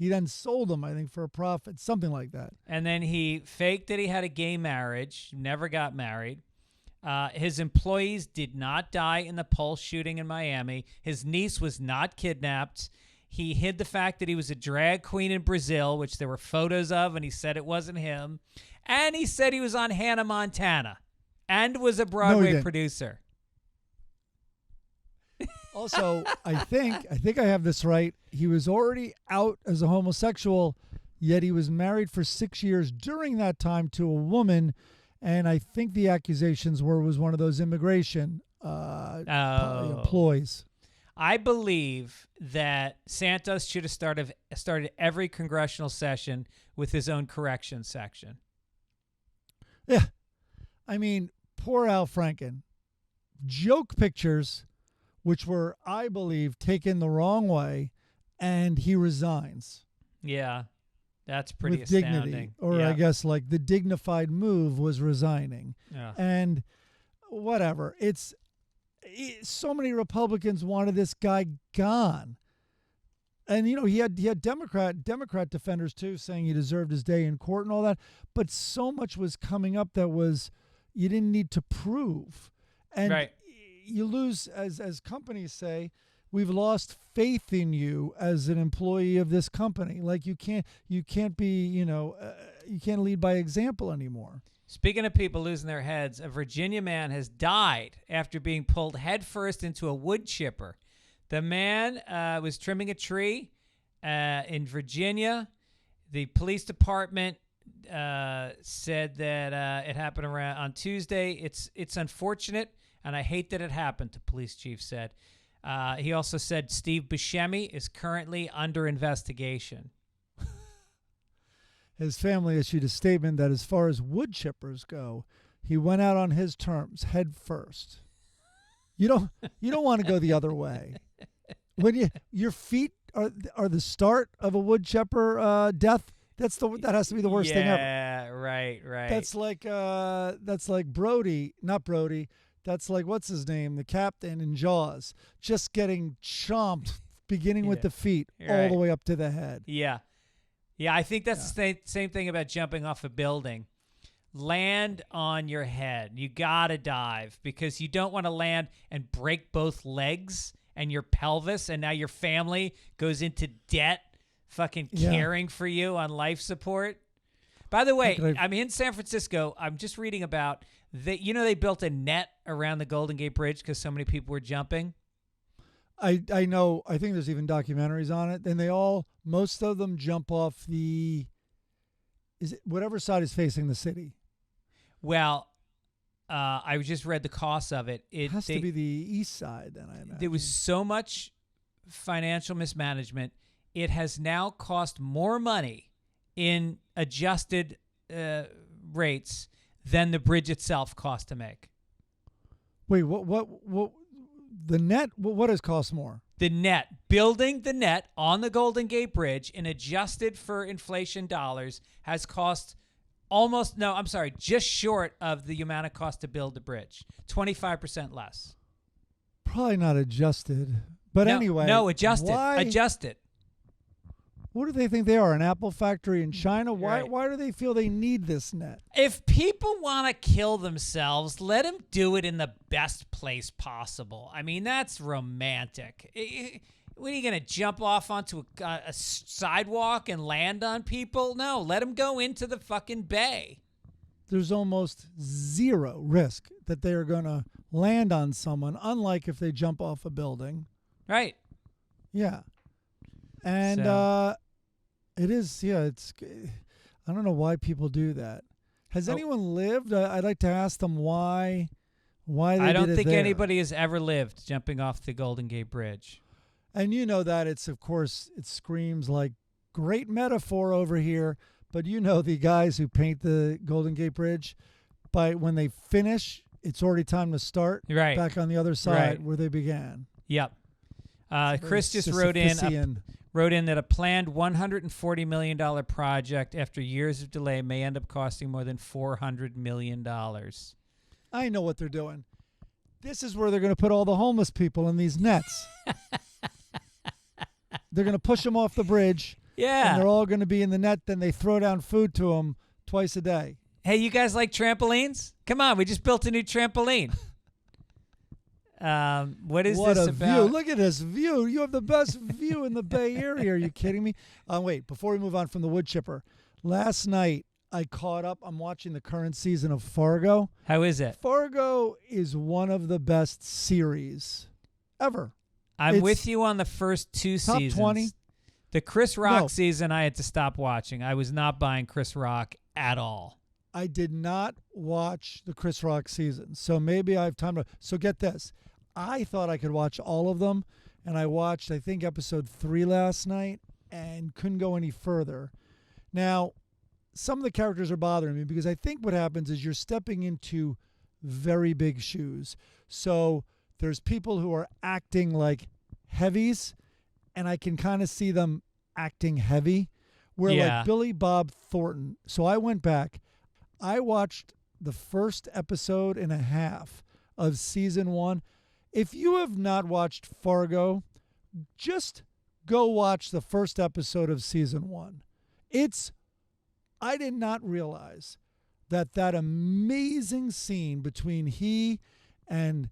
then sold them, I think, for a profit, something like that. And then he faked that he had a gay marriage, never got married. His employees did not die in the Pulse shooting in Miami. His niece was not kidnapped. He hid the fact that he was a drag queen in Brazil, which there were photos of, and he said it wasn't him. And he said he was on Hannah Montana and was a Broadway producer. Also, I think I have this right. He was already out as a homosexual, yet he was married for 6 years during that time to a woman. And I think the accusations was one of those immigration ploys. I believe that Santos should have started every congressional session with his own correction section. Yeah. I mean, poor Al Franken. Joke pictures, which were, I believe, taken the wrong way, and he resigns. Yeah. That's pretty with astounding. Dignity, or I guess like the dignified move was resigning. Yeah. And whatever. So many Republicans wanted this guy gone. And you know, he had Democrat defenders too, saying he deserved his day in court and all that, but so much was coming up that was you didn't need to prove. And you lose, as companies say, we've lost faith in you as an employee of this company. Like you can't be, you can't lead by example anymore. Speaking of people losing their heads, a Virginia man has died after being pulled headfirst into a wood chipper. The man was trimming a tree in Virginia. The police department said that it happened on Tuesday. It's unfortunate, and I hate that it happened, the police chief said. He also said Steve Buscemi is currently under investigation. His family issued a statement that as far as wood chippers go, he went out on his terms, head first. You don't want to go the other way. When your feet are the start of a wood chipper death, that has to be the worst thing ever. Yeah, right. That's like Brody, not Brody. That's like, what's his name? The captain in Jaws, just getting chomped, beginning with the feet all the way up to the head. Yeah. I think that's the same thing about jumping off a building. Land on your head. You got to dive because you don't want to land and break both legs and your pelvis, and now your family goes into debt fucking caring for you on life support. By the way, I'm in San Francisco. I'm just reading about they built a net around the Golden Gate Bridge because so many people were jumping. I know. I think there's even documentaries on it. And most of them jump off whatever side is facing the city. Well, I just read the cost of it. It has to be the east side, then, I imagine. There was so much financial mismanagement. It has now cost more money in adjusted rates than the bridge itself cost to make. Wait, what the net? What does cost more? The net, building the net on the Golden Gate Bridge in adjusted for inflation dollars has cost just short of the amount it cost to build the bridge, 25% less. Probably not adjusted, but anyway. No, adjusted. Adjusted. What do they think they are, an apple factory in China? Why do they feel they need this net? If people want to kill themselves, let them do it in the best place possible. I mean, that's romantic. What, are you going to jump off onto a sidewalk and land on people? No, let them go into the fucking bay. There's almost zero risk that they are going to land on someone, unlike if they jump off a building. Right. Yeah. And It is, yeah. I don't know why people do that. Has anyone lived? I'd like to ask them why they I don't did it think there. anybody has ever lived jumping off the Golden Gate Bridge. And you know that it screams like great metaphor over here. But you know the guys who paint the Golden Gate Bridge, when they finish, it's already time to start Right. back on the other side where they began. Yep. Chris just Sisyphusian. wrote in that a planned $140 million project after years of delay may end up costing more than $400 million. I know what they're doing. This is where they're going to put all the homeless people in these nets. They're going to push them off the bridge. Yeah. And they're all going to be in the net. Then they throw down food to them twice a day. Hey, you guys like trampolines? Come on, we just built a new trampoline. What is what this a about? view. Look at this view. You have the best view in the Bay Area. Are you kidding me? Wait, before we move on from the wood chipper, last night I caught up. I'm watching the current season of Fargo. How is it? Fargo is one of the best series ever. I'm It's with you on the first two top seasons. 20. The Chris Rock No. season, I had to stop watching. I was not buying Chris Rock at all. I did not watch the Chris Rock season, so maybe I have time to. So get this. I thought I could watch all of them, and I watched, I think, episode 3 last night and couldn't go any further. Now, some of the characters are bothering me because I think what happens is you're stepping into very big shoes. So there's people who are acting like heavies, and I can kind of see them acting heavy. Where Yeah. like Billy Bob Thornton. So I went back. I watched the first episode and a half of season 1. If you have not watched Fargo, just go watch the first episode of season 1. I did not realize that amazing scene between he and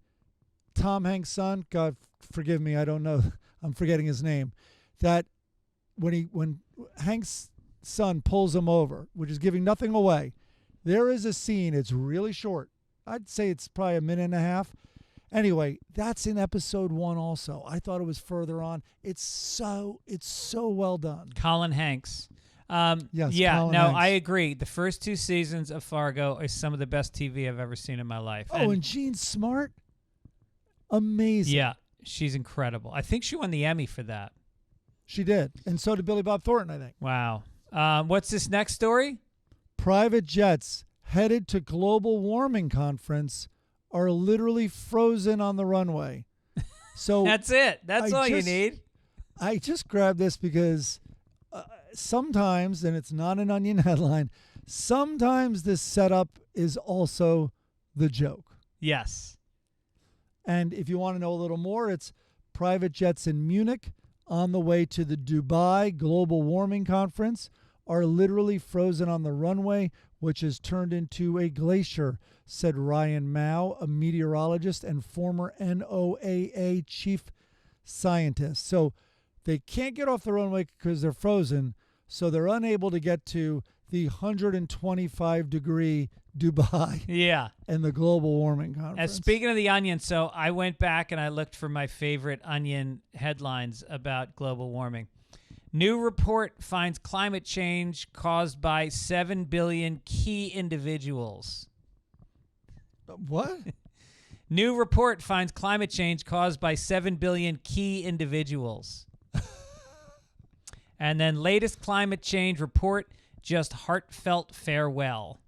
Tom Hanks' son, God forgive me, I don't know, I'm forgetting his name, that when Hank's son pulls him over, which is giving nothing away, there is a scene, it's really short. I'd say it's probably a minute and a half. Anyway, that's in episode 1 also. I thought it was further on. It's so well done. Colin Hanks. Yes, Yeah, Colin no, Hanks. I agree. The first 2 seasons of Fargo are some of the best TV I've ever seen in my life. Oh, and Jean Smart, amazing. Yeah, she's incredible. I think she won the Emmy for that. She did. And so did Billy Bob Thornton, I think. Wow. What's this next story? Private jets headed to global warming conference are literally frozen on the runway. So That's it. That's all you need. I just grabbed this because sometimes, and it's not an Onion headline, sometimes this setup is also the joke. Yes. And if you want to know a little more, it's private jets in Munich on the way to the Dubai Global Warming Conference are literally frozen on the runway, which has turned into a glacier, said Ryan Mao, a meteorologist and former NOAA chief scientist. So they can't get off the runway because they're frozen, so they're unable to get to the 125-degree Dubai Yeah. and the global warming And conference. speaking of the Onion, so I went back and I looked for my favorite Onion headlines about global warming. New report finds climate change caused by 7 billion key individuals. What? New report finds climate change caused by 7 billion key individuals. And then latest climate change report, just heartfelt farewell.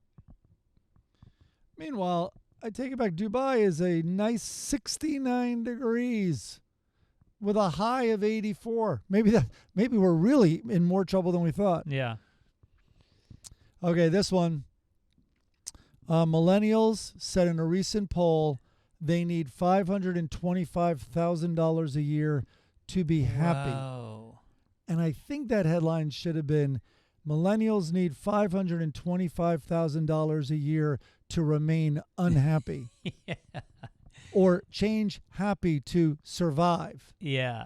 Meanwhile, I take it back. Dubai is a nice 69 degrees with a high of 84. Maybe we're really in more trouble than we thought. Yeah. Okay, this one. Millennials said in a recent poll they need $525,000 a year to be happy. Whoa. And I think that headline should have been millennials need $525,000 a year to remain unhappy. Yeah. Or change happy to survive. Yeah.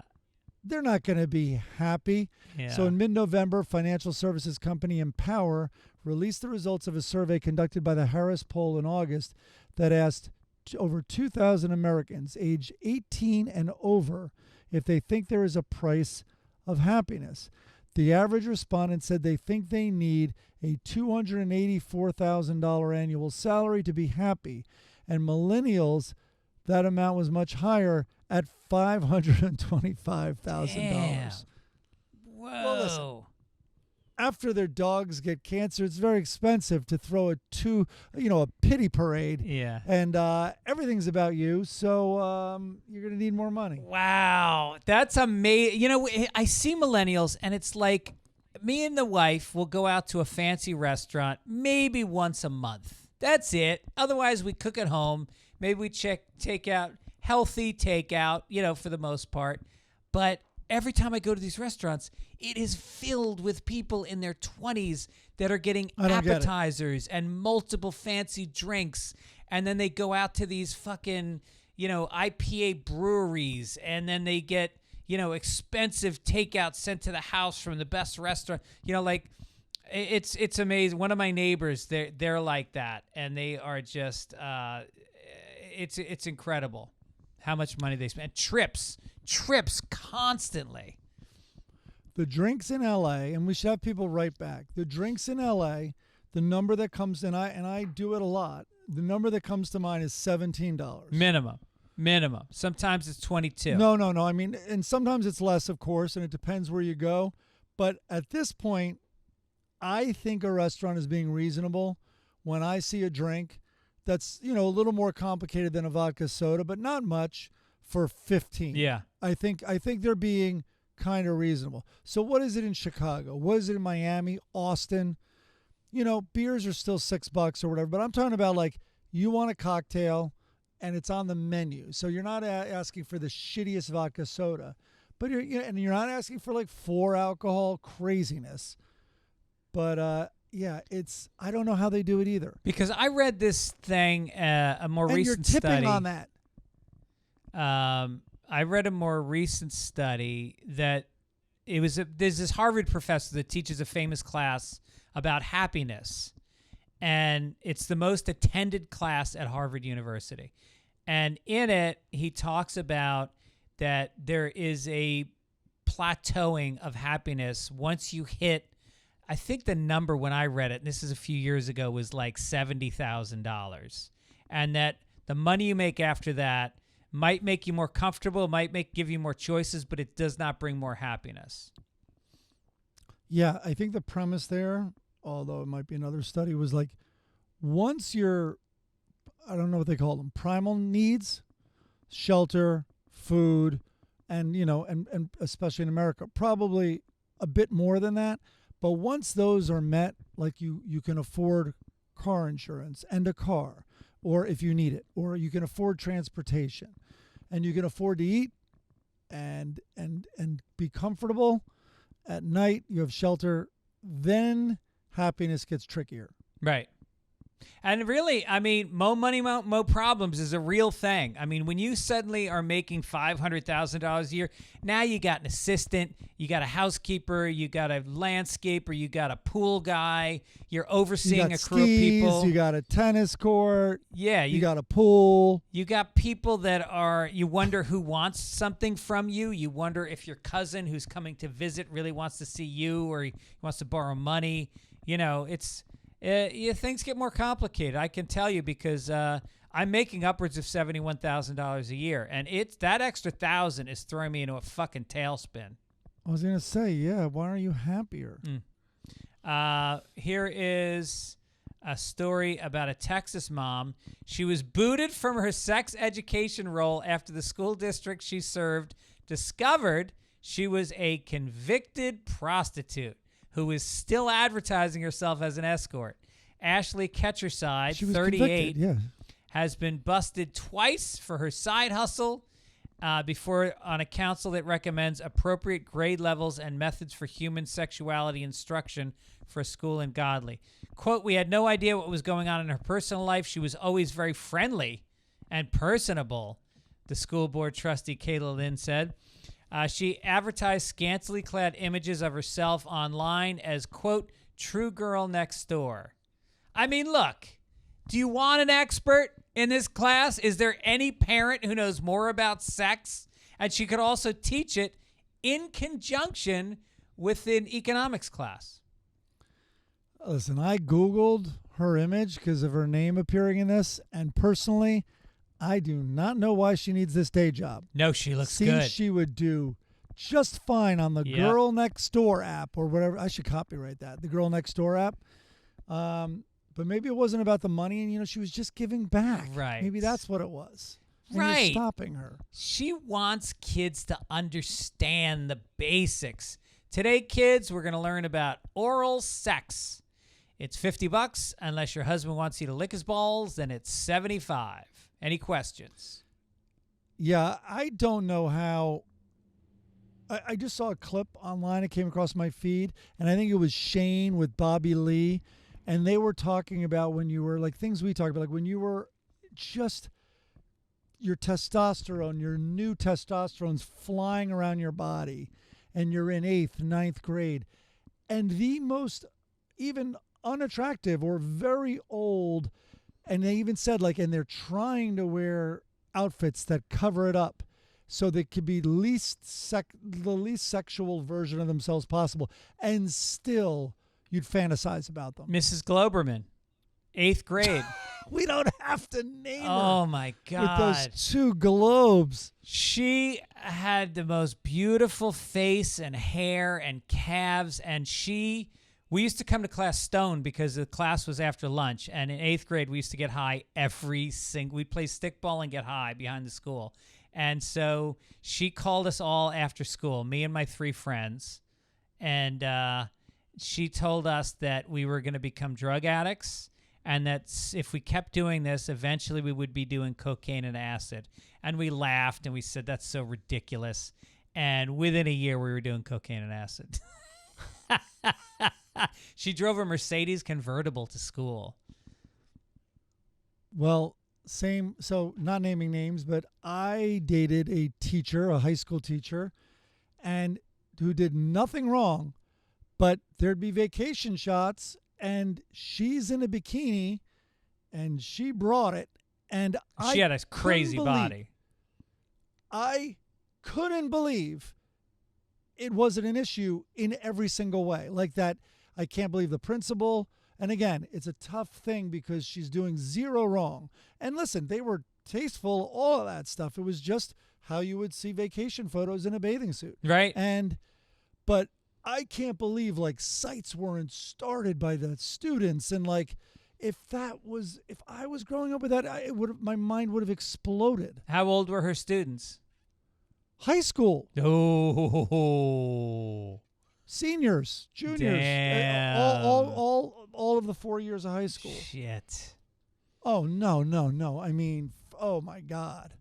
They're not going to be happy. Yeah. So in mid-November, financial services company Empower released the results of a survey conducted by the Harris Poll in August that asked over 2,000 Americans aged 18 and over if they think there is a price of happiness. The average respondent said they think they need a $284,000 annual salary to be happy. And millennials, that amount was much higher at $525,000. Whoa. Well, listen, after their dogs get cancer, it's very expensive to throw a pity parade. Yeah. And everything's about you, so you're going to need more money. Wow. That's amazing. You know, I see millennials, and it's like me and the wife will go out to a fancy restaurant maybe once a month. That's it. Otherwise, we cook at home. Maybe we take out healthy takeout, for the most part. But every time I go to these restaurants, it is filled with people in their 20s that are getting appetizers and multiple fancy drinks. And then they go out to these fucking, IPA breweries. And then they get, expensive takeout sent to the house from the best restaurant. It's amazing. One of my neighbors, they're like that. And they are just, it's incredible how much money they spend. Trips constantly. The drinks in L.A., and we should have people write back. The drinks in L.A., the number that comes in, and I do it a lot, the number that comes to mind is $17. Minimum. Sometimes it's 22. No. I mean, and sometimes it's less, of course, and it depends where you go. But at this point, I think a restaurant is being reasonable when I see a drink that's, a little more complicated than a vodka soda, but not much, for 15. Yeah. I think they're being kind of reasonable. So what is it in Chicago? What is it in Miami, Austin? Beers are still $6 or whatever, but I'm talking about like you want a cocktail and it's on the menu. So you're not asking for the shittiest vodka soda, but you're not asking for like 4 alcohol craziness. But I don't know how they do it either. Because I read this thing, a more recent study. And you're tipping on that. I read a more recent study that there's this Harvard professor that teaches a famous class about happiness, and it's the most attended class at Harvard University. And in it, he talks about that there is a plateauing of happiness once you hit, I think the number when I read it, and this is a few years ago, was like $70,000. And that the money you make after that might make you more comfortable, give you more choices, but it does not bring more happiness. Yeah, I think the premise there, although it might be another study, was like once you're, I don't know what they call them, primal needs, shelter, food, and and especially in America, probably a bit more than that. But once those are met, like you can afford car insurance and a car, or if you need it, or you can afford transportation, and you can afford to eat and be comfortable at night, you have shelter, then happiness gets trickier. Right. And really, I mean, mo money, mo problems is a real thing. I mean, when you suddenly are making $500,000 a year, now you got an assistant, you got a housekeeper, you got a landscaper, you got a pool guy, you're overseeing a crew of people. You got a tennis court. Yeah. You got a pool. You got people that you wonder who wants something from you. You wonder if your cousin who's coming to visit really wants to see you or he wants to borrow money. Things get more complicated. I can tell you because I'm making upwards of $71,000 a year, and that extra $1,000 is throwing me into a fucking tailspin. I was gonna say, yeah. Why aren't you happier? Here is a story about a Texas mom. She was booted from her sex education role after the school district she served discovered she was a convicted prostitute who is still advertising herself as an escort. Ashley Ketcherside, 38, has been busted twice for her side hustle before on a council that recommends appropriate grade levels and methods for human sexuality instruction for a school in Godley. Quote, "We had no idea what was going on in her personal life. She was always very friendly and personable," the school board trustee Kayla Lynn said. She advertised scantily clad images of herself online as, quote, "true girl next door." I mean, look, do you want an expert in this class? Is there any parent who knows more about sex? And she could also teach it in conjunction within economics class. Listen, I Googled her image because of her name appearing in this, and personally, I do not know why she needs this day job. No, she looks Seems good. she would do just fine on the Yep. Girl Next Door app or whatever. I should copyright that. The Girl Next Door app. But maybe it wasn't about the money, and she was just giving back. Right. Maybe that's what it was. And Right. You're stopping her. She wants kids to understand the basics. Today, kids, we're going to learn about oral sex. It's $50 unless your husband wants you to lick his balls, then it's $75. Any questions? Yeah, I don't know how. I just saw a clip online. It came across my feed, and I think it was Shane with Bobby Lee, and they were talking about when you were like things we talk about, like when you were just your testosterone, your new testosterone's flying around your body, and you're in 8th, 9th grade, and the most even unattractive or very old, and they even said and they're trying to wear outfits that cover it up so they could be the least sexual version of themselves possible, and still you'd fantasize about them. Mrs. Globerman, 8th grade. We don't have to name her. Oh, my God. With those 2 globes. She had the most beautiful face and hair and calves, and we used to come to class stoned because the class was after lunch, and in 8th grade we used to get high we'd play stickball and get high behind the school. And so she called us all after school, me and my 3 friends, and she told us that we were going to become drug addicts, and that if we kept doing this, eventually we would be doing cocaine and acid. And we laughed, and we said, that's so ridiculous. And within a year, we were doing cocaine and acid. She drove a Mercedes convertible to school. Well, same. So not naming names, but I dated a teacher, a high school teacher, and who did nothing wrong, but there'd be vacation shots, and she's in a bikini, and she brought it, and She had a crazy body. I couldn't believe it wasn't an issue in every single way. Like that, I can't believe the principal. And again, it's a tough thing because she's doing zero wrong. And listen, they were tasteful, all of that stuff. It was just how you would see vacation photos in a bathing suit. Right. But I can't believe sites weren't started by the students. And if I was growing up with that, my mind would have exploded. How old were her students? High school. Oh. Seniors, juniors, Damn. all of the 4 years of high school. Shit. Oh, no. I mean, oh, my God.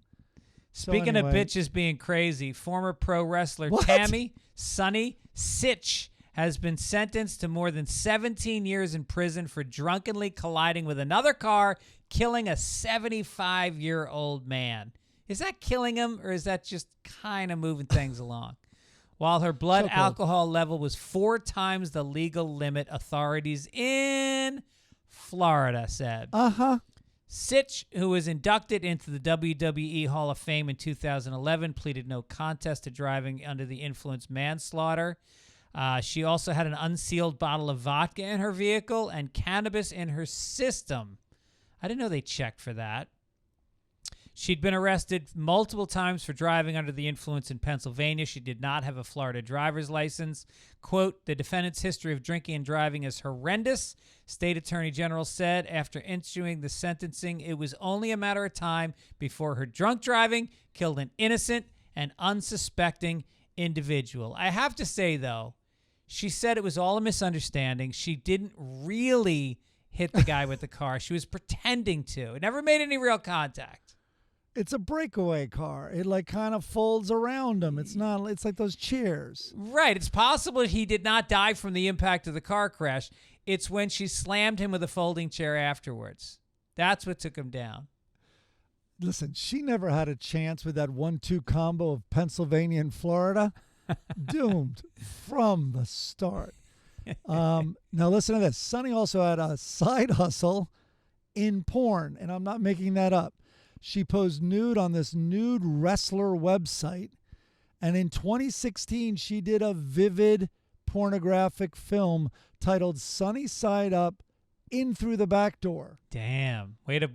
Speaking of anyway. bitches being crazy, former pro wrestler What? Tammy Sonny Sitch has been sentenced to more than 17 years in prison for drunkenly colliding with another car, killing a 75-year-old man. Is that killing him, or is that just kind of moving things along? While her blood So-called. alcohol level was 4 times the legal limit, authorities in Florida said. Uh-huh. Sitch, who was inducted into the WWE Hall of Fame in 2011, pleaded no contest to driving under the influence manslaughter. She also had an unsealed bottle of vodka in her vehicle and cannabis in her system. I didn't know they checked for that. She'd been arrested multiple times for driving under the influence in Pennsylvania. She did not have a Florida driver's license. Quote, the defendant's history of drinking and driving is horrendous, State Attorney General said. After issuing the sentencing, it was only a matter of time before her drunk driving killed an innocent and unsuspecting individual. I have to say, though, she said it was all a misunderstanding. She didn't really hit the guy with the car. She was pretending to. It never made any real contact. It's a breakaway car. It kind of folds around him. It's like those chairs. Right. It's possible he did not die from the impact of the car crash. It's when she slammed him with a folding chair afterwards. That's what took him down. Listen, she never had a chance with that 1-2 combo of Pennsylvania and Florida. Doomed from the start. Now listen to this. Sonny also had a side hustle in porn, and I'm not making that up. She posed nude on this nude wrestler website, and in 2016 she did a vivid pornographic film titled Sunny Side Up, In Through the Back Door. Damn. Way to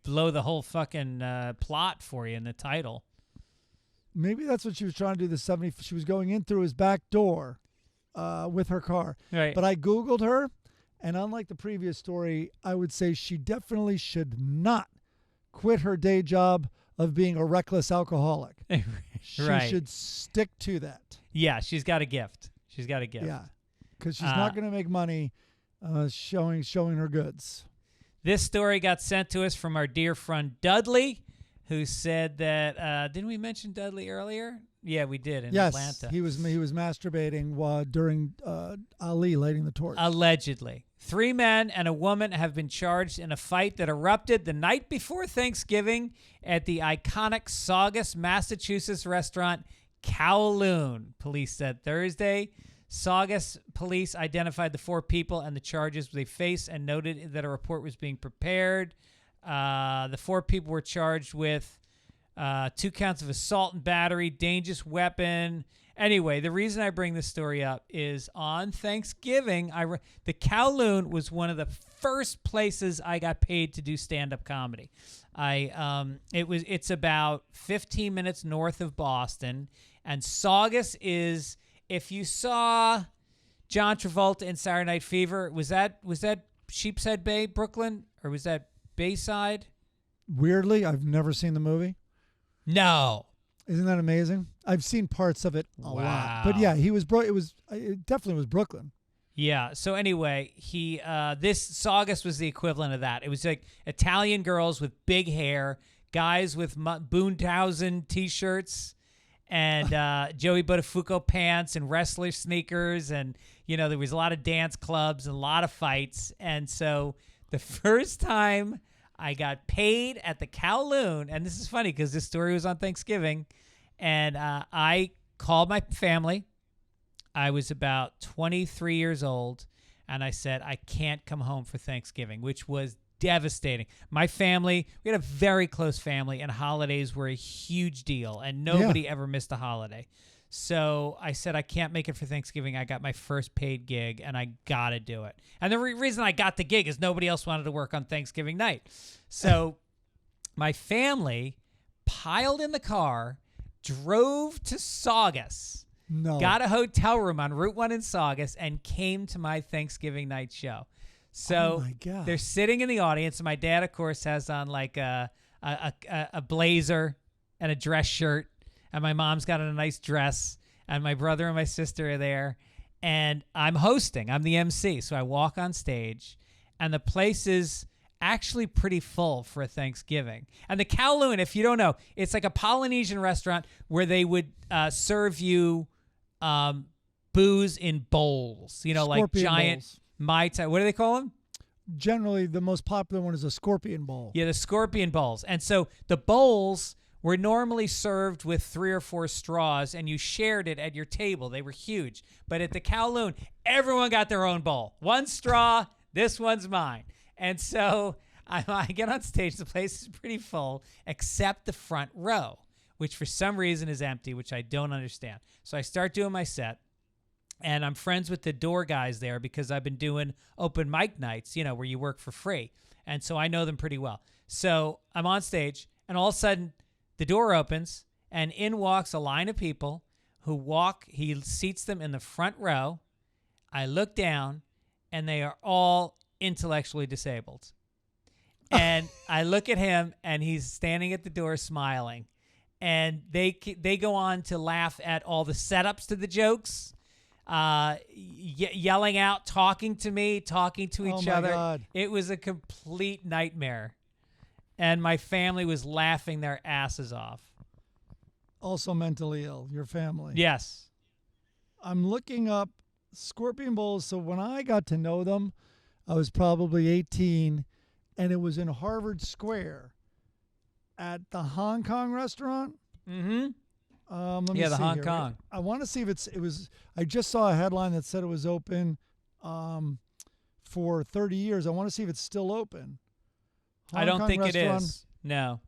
blow the whole fucking plot for you in the title. Maybe that's what she was trying to do. She was going in through his back door with her car. Right. But I Googled her, and unlike the previous story, I would say she definitely should not quit her day job of being a reckless alcoholic. She Right. should stick to that. Yeah, she's got a gift. Yeah, because she's not going to make money showing her goods. This story got sent to us from our dear friend Dudley, who said that didn't we mention Dudley earlier? Yeah, we did in Atlanta. He was masturbating during Ali lighting the torch. Allegedly. 3 men and a woman have been charged in a fight that erupted the night before Thanksgiving at the iconic Saugus, Massachusetts restaurant Kowloon, police said Thursday. Saugus police identified the 4 people and the charges they face and noted that a report was being prepared. The 4 people were charged with 2 counts of assault and battery, dangerous weapon. Anyway, the reason I bring this story up is on Thanksgiving, the Kowloon was one of the first places I got paid to do stand-up comedy. It's about 15 minutes north of Boston, and Saugus is, if you saw John Travolta in Saturday Night Fever, was that Sheepshead Bay, Brooklyn, or was that Bayside? Weirdly, I've never seen the movie. No. Isn't that amazing? I've seen parts of it a lot. But yeah, it definitely was Brooklyn. Yeah. So anyway, this Saugus was the equivalent of that. It was like Italian girls with big hair, guys with Boonthausen t-shirts, and Joey Buttafuoco pants and wrestler sneakers, and there was a lot of dance clubs and a lot of fights. And so the first time I got paid at the Kowloon, and this is funny because this story was on Thanksgiving, and I called my family. I was about 23 years old, and I said, I can't come home for Thanksgiving, which was devastating. My family, we had a very close family, and holidays were a huge deal, and nobody ever missed a holiday. So I said, I can't make it for Thanksgiving. I got my first paid gig, and I got to do it. And the reason I got the gig is nobody else wanted to work on Thanksgiving night. So my family piled in the car, drove to Saugus, got a hotel room on Route 1 in Saugus, and came to my Thanksgiving night show. So they're sitting in the audience, and my dad, of course, has on like a blazer and a dress shirt. And my mom's got on a nice dress, and my brother and my sister are there, and I'm hosting. I'm the MC, so I walk on stage, and the place is actually pretty full for a Thanksgiving. And the Kowloon, if you don't know, it's like a Polynesian restaurant where they would serve you booze in bowls, like Scorpion giant bowls. Mai Tai. What do they call them? Generally, the most popular one is a scorpion bowl. Yeah, the scorpion bowls. And so the bowls were normally served with 3 or 4 straws, and you shared it at your table. They were huge. But at the Kowloon, everyone got their own bowl. 1 straw, this one's mine. And so I get on stage. The place is pretty full, except the front row, which for some reason is empty, which I don't understand. So I start doing my set, and I'm friends with the door guys there because I've been doing open mic nights, where you work for free. And so I know them pretty well. So I'm on stage, and all of a sudden, the door opens, and in walks a line of people he seats them in the front row. I look down, and they are all intellectually disabled. And I look at him, and he's standing at the door smiling. And they go on to laugh at all the setups to the jokes, yelling out, talking to me, talking to each other. God. It was a complete nightmare. And my family was laughing their asses off. Also mentally ill, your family. Yes. I'm looking up scorpion bowls. So when I got to know them, I was probably 18, and it was in Harvard Square at the Hong Kong restaurant. Mm-hmm. Let me the see Hong here. Kong. I want to see if it was. I just saw a headline that said it was open for 30 years. I want to see if it's still open. I don't think restaurant. it is. No.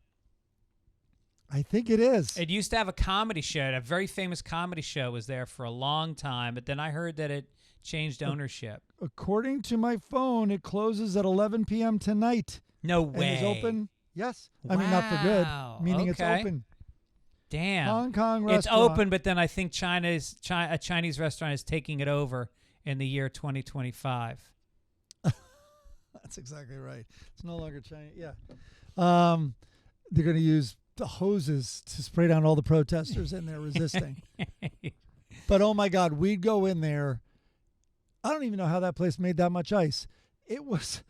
I think it is. It used to have a comedy show. A very famous comedy show was there for a long time, but then I heard that it changed ownership. According to my phone, it closes at 11 p.m. tonight. No And way. is open. Yes. I mean, not for good. Meaning it's Okay. open. Damn. Hong Kong It's restaurant. open, but then I think a Chinese restaurant is taking it over in the year 2025. That's exactly right. It's no longer Chinese. Yeah. They're going to use the hoses to spray down all the protesters in there resisting. But oh my God, we'd go in there. I don't even know how that place made that much ice. It was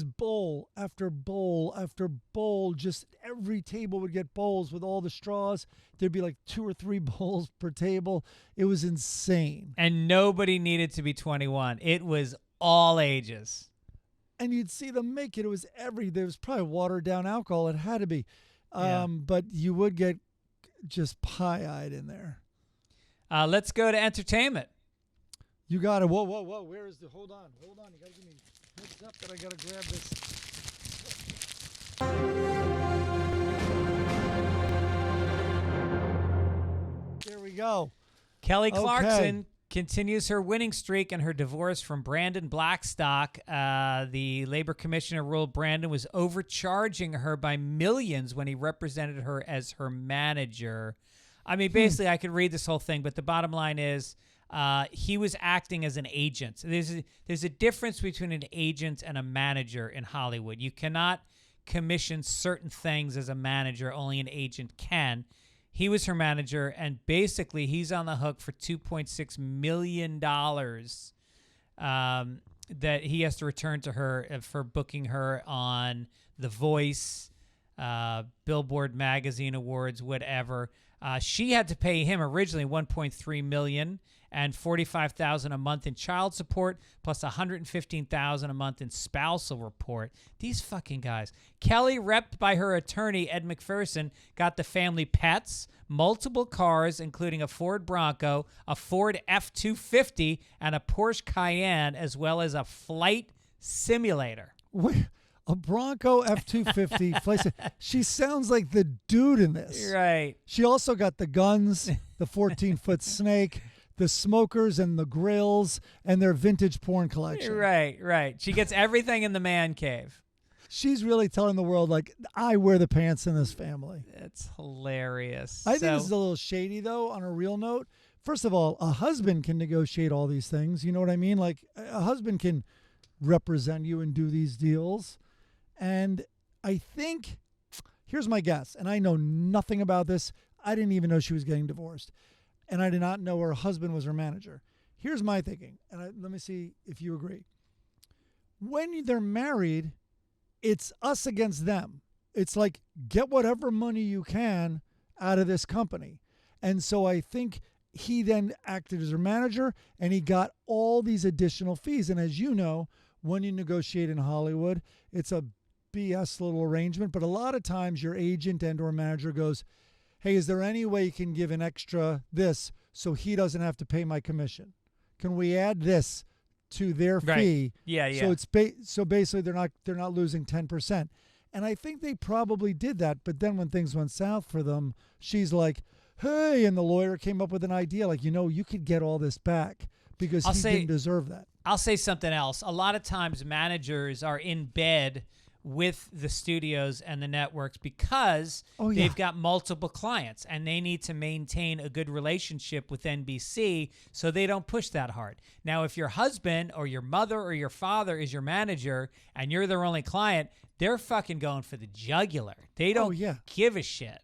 bowl after bowl after bowl. Just every table would get bowls with all the straws. There'd be like 2 or 3 bowls per table. It was insane. And nobody needed to be 21. It was all ages. And you'd see them make it. It was there was probably watered down alcohol. It had to be. Yeah. But you would get just pie-eyed in there. Let's go to entertainment. You got it. Whoa. Where is the? Hold on. You got to give me heads up that I got to grab this. There we go. Kelly Okay. Clarkson continues her winning streak in her divorce from Brandon Blackstock. The labor commissioner ruled Brandon was overcharging her by millions when he represented her as her manager. I mean, basically, I could read this whole thing, but the bottom line is he was acting as an agent. There's a difference between an agent and a manager in Hollywood. You cannot commission certain things as a manager. Only an agent can. He was her manager, and basically he's on the hook for $2.6 million that he has to return to her for booking her on The Voice, Billboard Magazine Awards, whatever. She had to pay him originally $1.3 million and $45,000 a month in child support, plus $115,000 a month in spousal report. These fucking guys. Kelly, repped by her attorney Ed McPherson, got the family pets, multiple cars, including a Ford Bronco, a Ford F-250, and a Porsche Cayenne, as well as a flight simulator. Wait, a Bronco F-250 flight. She sounds like the dude in this. Right. She also got the guns, the 14-foot snake, the smokers and the grills, and their vintage porn collection. Right. She gets everything in the man cave. She's really telling the world, like, I wear the pants in this family. It's hilarious. I think this is a little shady, though, on a real note. First of all, a husband can negotiate all these things. You know what I mean? Like, a husband can represent you and do these deals. And I think, here's my guess, and I know nothing about this. I didn't even know she was getting divorced. And I did not know her husband was her manager. Here's my thinking, and let me see if you agree. When they're married, it's us against them. It's like, get whatever money you can out of this company. And so I think he then acted as her manager, and he got all these additional fees. And as you know, when you negotiate in Hollywood, it's a BS little arrangement. But a lot of times your agent and or manager goes, hey, is there any way you can give an extra this so he doesn't have to pay my commission? Can we add this to their fee? Yeah. So it's so basically they're not losing 10%. And I think they probably did that. But then when things went south for them, she's like, hey, and the lawyer came up with an idea like, you could get all this back because he didn't deserve that. I'll say something else. A lot of times managers are in bed with the studios and the networks because they've got multiple clients and they need to maintain a good relationship with NBC so they don't push that hard. Now, if your husband or your mother or your father is your manager and you're their only client, they're fucking going for the jugular. They don't give a shit.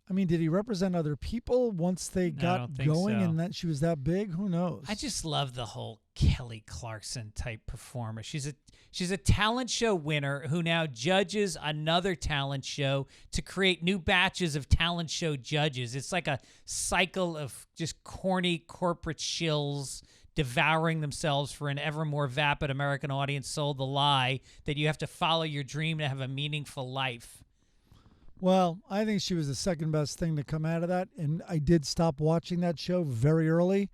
I mean, did he represent other people once they got going and that she was that big? Who knows? I just love the whole Kelly Clarkson type performer. She's a talent show winner who now judges another talent show to create new batches of talent show judges. It's like a cycle of just corny corporate shills devouring themselves for an ever more vapid American audience sold the lie that you have to follow your dream to have a meaningful life. Well, I think she was the second best thing to come out of that, and I did stop watching that show very early.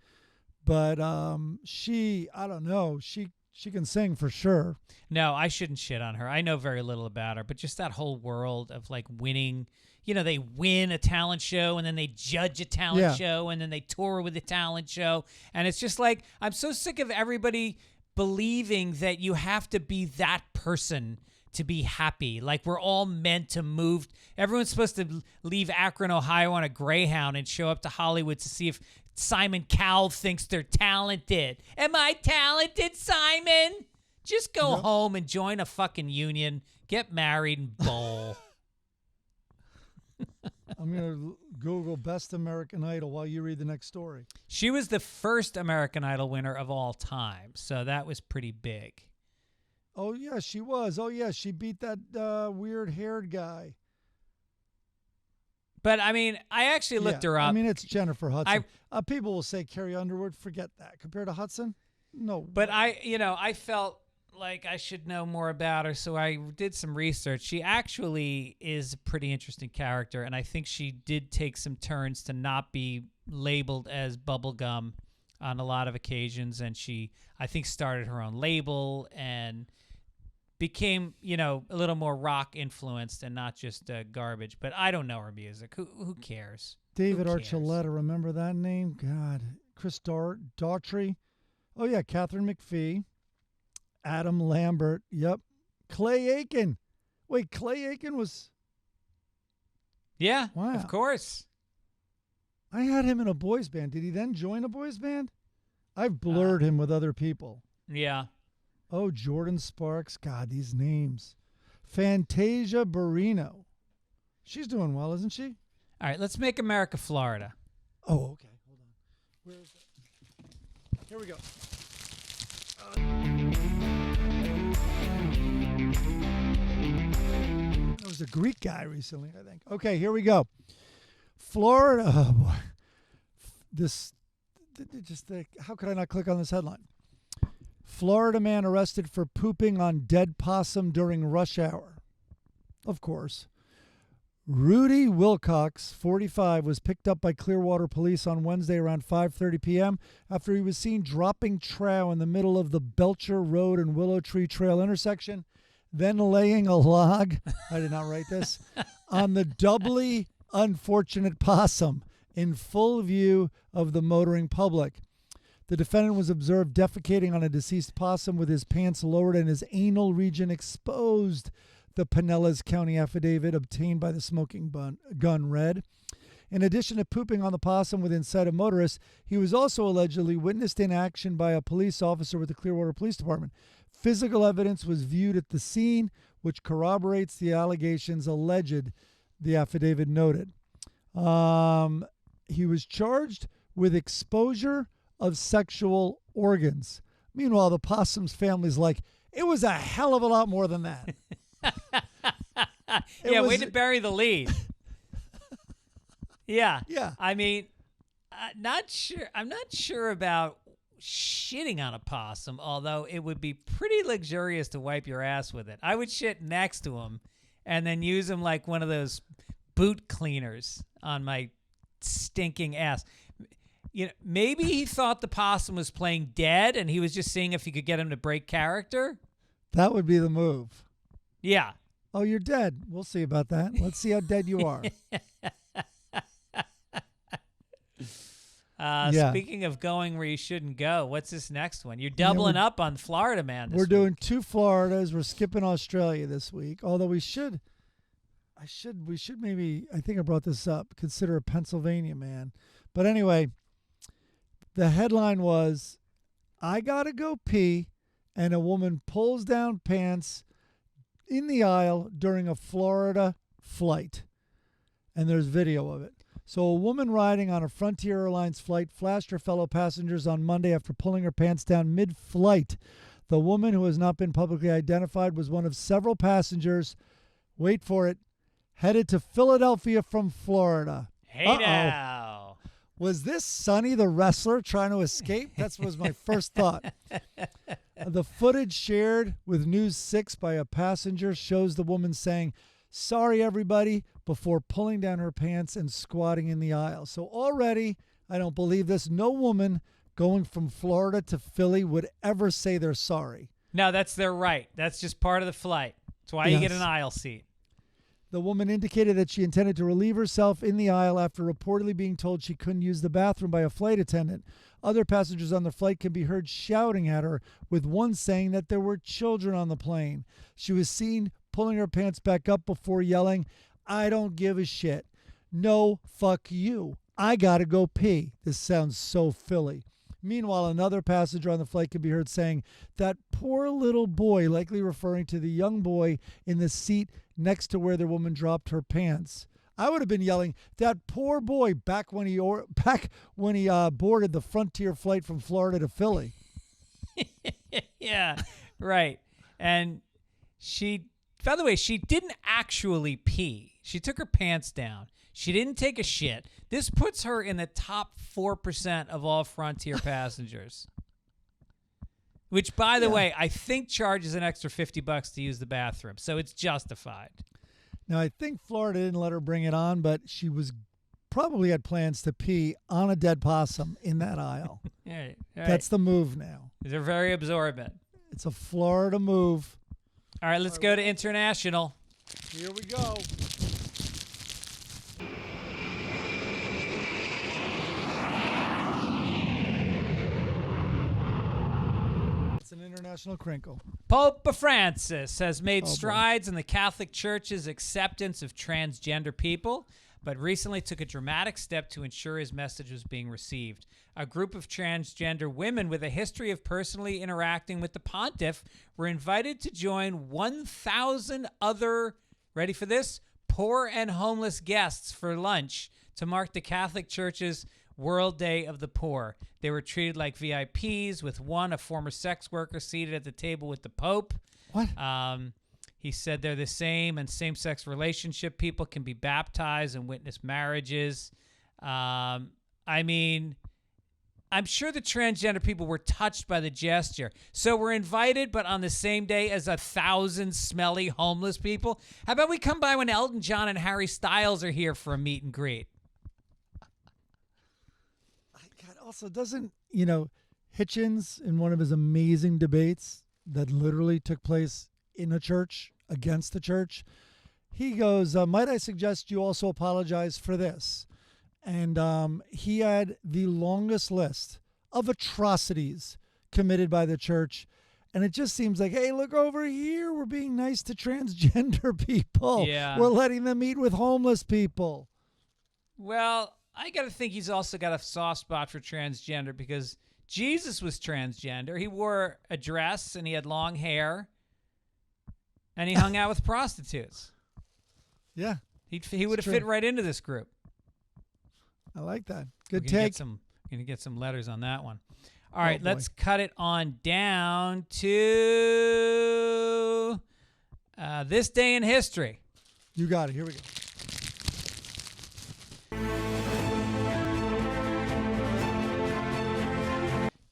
But I don't know, she She can sing for sure. No, I shouldn't shit on her. I know very little about her, but just that whole world of like winning. You know, they win a talent show and then they judge a talent show and then they tour with a talent show. And it's just like, I'm so sick of everybody believing that you have to be that person to be happy. Like we're all meant to move. Everyone's supposed to leave Akron, Ohio on a Greyhound and show up to Hollywood to see if Simon Cowell thinks they're talented. Am I talented, Simon? Just go home and join a fucking union, get married and bowl. I'm going to Google Best American Idol while you read the next story. She was the first American Idol winner of all time, so that was pretty big. Oh, yeah, she was. Oh, yeah, she beat that weird-haired guy. But, I mean, I actually looked her up. I mean, it's Jennifer Hudson. People will say Carrie Underwood. Forget that. Compared to Hudson? No. But I felt like I should know more about her, so I did some research. She actually is a pretty interesting character, and I think she did take some turns to not be labeled as bubblegum on a lot of occasions, and she, I think, started her own label and became, a little more rock influenced and not just garbage. But I don't know her music. Who cares? David Archuleta, remember that name? God. Chris Daughtry. Oh, yeah, Catherine McPhee. Adam Lambert. Yep. Clay Aiken. Wait, Clay Aiken was... Yeah, wow. Of course. I had him in a boys band. Did he then join a boys band? I've blurred him with other people. Yeah. Oh, Jordan Sparks. God, these names. Fantasia Barrino. She's doing well, isn't she? All right, let's make America Florida. Oh, okay. Hold on. Where is it? Here we go. There was a Greek guy recently, I think. Okay, here we go. Florida. Oh, boy. How could I not click on this headline? Florida man arrested for pooping on dead possum during rush hour. Of course. Rudy Wilcox, 45, was picked up by Clearwater police on Wednesday around 5:30 p.m. after he was seen dropping trow in the middle of the Belcher Road and Willow Tree Trail intersection, then laying a log, I did not write this, on the doubly unfortunate possum in full view of the motoring public. The defendant was observed defecating on a deceased possum with his pants lowered and his anal region exposed, the Pinellas County affidavit obtained by the smoking gun read. In addition to pooping on the possum within sight of motorists, he was also allegedly witnessed in action by a police officer with the Clearwater Police Department. Physical evidence was viewed at the scene, which corroborates the allegations alleged, the affidavit noted. He was charged with exposure of sexual organs. Meanwhile, the possum's family's like, it was a hell of a lot more than that. Way to bury the lead. Yeah. Yeah. I mean, not sure. I'm not sure about shitting on a possum, although it would be pretty luxurious to wipe your ass with it. I would shit next to him and then use him like one of those boot cleaners on my stinking ass. Maybe he thought the possum was playing dead and he was just seeing if he could get him to break character. That would be the move. Yeah. Oh, you're dead. We'll see about that. Let's see how dead you are. Speaking of going where you shouldn't go, what's this next one? You're doubling up on Florida Man this we're week. doing 2 Floridas. We're skipping Australia this week. Although we should maybe, I think I brought this up, consider a Pennsylvania man. But anyway, the headline was, I gotta go pee, and a woman pulls down pants in the aisle during a Florida flight. And there's video of it. So a woman riding on a Frontier Airlines flight flashed her fellow passengers on Monday after pulling her pants down mid-flight. The woman, who has not been publicly identified, was one of several passengers, wait for it, headed to Philadelphia from Florida. Hey now. Was this Sonny the wrestler trying to escape? That was my first thought. The footage shared with News 6 by a passenger shows the woman saying, "Sorry, everybody," before pulling down her pants and squatting in the aisle. So already, I don't believe this, no woman going from Florida to Philly would ever say they're sorry. No, that's their right. That's just part of the flight. That's why you get Yes. an aisle seat. The woman indicated that she intended to relieve herself in the aisle after reportedly being told she couldn't use the bathroom by a flight attendant. Other passengers on the flight can be heard shouting at her, with one saying that there were children on the plane. She was seen pulling her pants back up before yelling, "I don't give a shit. No, fuck you. I gotta go pee." This sounds so Philly. Meanwhile, another passenger on the flight can be heard saying, "That poor little boy," likely referring to the young boy in the seat next to where the woman dropped her pants. I would have been yelling, "That poor boy," back when he boarded the Frontier flight from Florida to Philly. Yeah, right. And by the way, she didn't actually pee. She took her pants down. She didn't take a shit. This puts her in the top 4% of all Frontier passengers. Which, by the way, I think charges an extra $50 to use the bathroom. So it's justified. Now, I think Florida didn't let her bring it on, but she was probably had plans to pee on a dead possum in that aisle. Right. That's the move now. They're very absorbent. It's a Florida move. All right, let's go to international. Here we go. It's an international crinkle. Pope Francis has made boy. strides in the Catholic Church's acceptance of transgender people, but recently took a dramatic step to ensure his message was being received. A group of transgender women with a history of personally interacting with the pontiff were invited to join 1,000 other, ready for this, poor and homeless guests for lunch to mark the Catholic Church's World Day of the Poor. They were treated like VIPs, with a former sex worker, seated at the table with the Pope. What? He said they're the same, and same-sex relationship people can be baptized and witness marriages. I mean, I'm sure the transgender people were touched by the gesture. So we're invited, but on the same day as 1,000 smelly homeless people. How about we come by when Elton John and Harry Styles are here for a meet and greet? God, also, doesn't, Hitchens, in one of his amazing debates that literally took place in a church, against the church, he goes, "Might I suggest you also apologize for this?" And he had the longest list of atrocities committed by the church. And it just seems like, hey, look over here. We're being nice to transgender people. Yeah. We're letting them eat with homeless people. Well, I got to think he's also got a soft spot for transgender, because Jesus was transgender. He wore a dress and he had long hair and he hung out with prostitutes. Yeah. He would have true. fit right into this group. I like that. Good We're gonna take. Gonna get some letters on that one. All right, boy. let's cut it on down to this day in history. You got it. Here we go.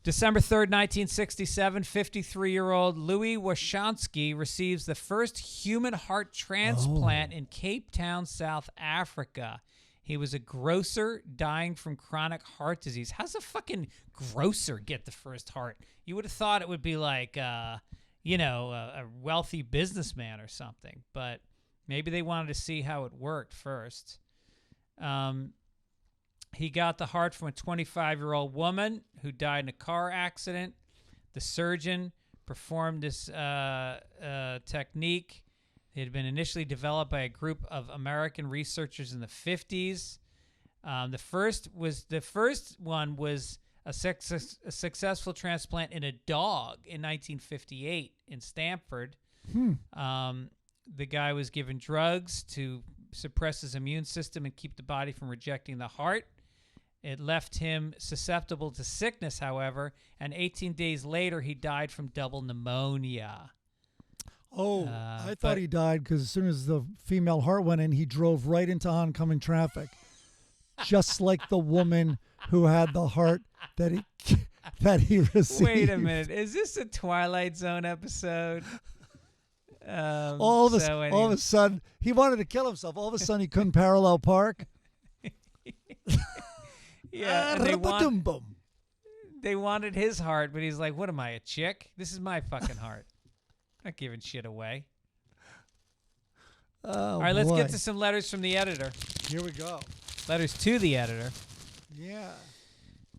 December 3rd, 1967, 53-year-old Louie Washansky receives the first human heart transplant in Cape Town, South Africa. He was a grocer dying from chronic heart disease. How's a fucking grocer get the first heart? You would have thought it would be like, a wealthy businessman or something. But maybe they wanted to see how it worked first. He got the heart from a 25-year-old woman who died in a car accident. The surgeon performed this technique. It had been initially developed by a group of American researchers in the 50s. The first one was a successful transplant in a dog in 1958 in Stamford. The guy was given drugs to suppress his immune system and keep the body from rejecting the heart. It left him susceptible to sickness, however, and 18 days later he died from double pneumonia. Oh, I thought he died because as soon as the female heart went in, he drove right into oncoming traffic, just like the woman who had the heart that he received. Wait a minute, is this a Twilight Zone episode? All of a sudden, he wanted to kill himself. All of a sudden, he couldn't parallel park. Yeah, and They wanted his heart, but he's like, what am I, a chick? This is my fucking heart. Not giving shit away. Oh, all right, let's boy. get to some letters from the editor. Here we go. Letters to the editor. Yeah.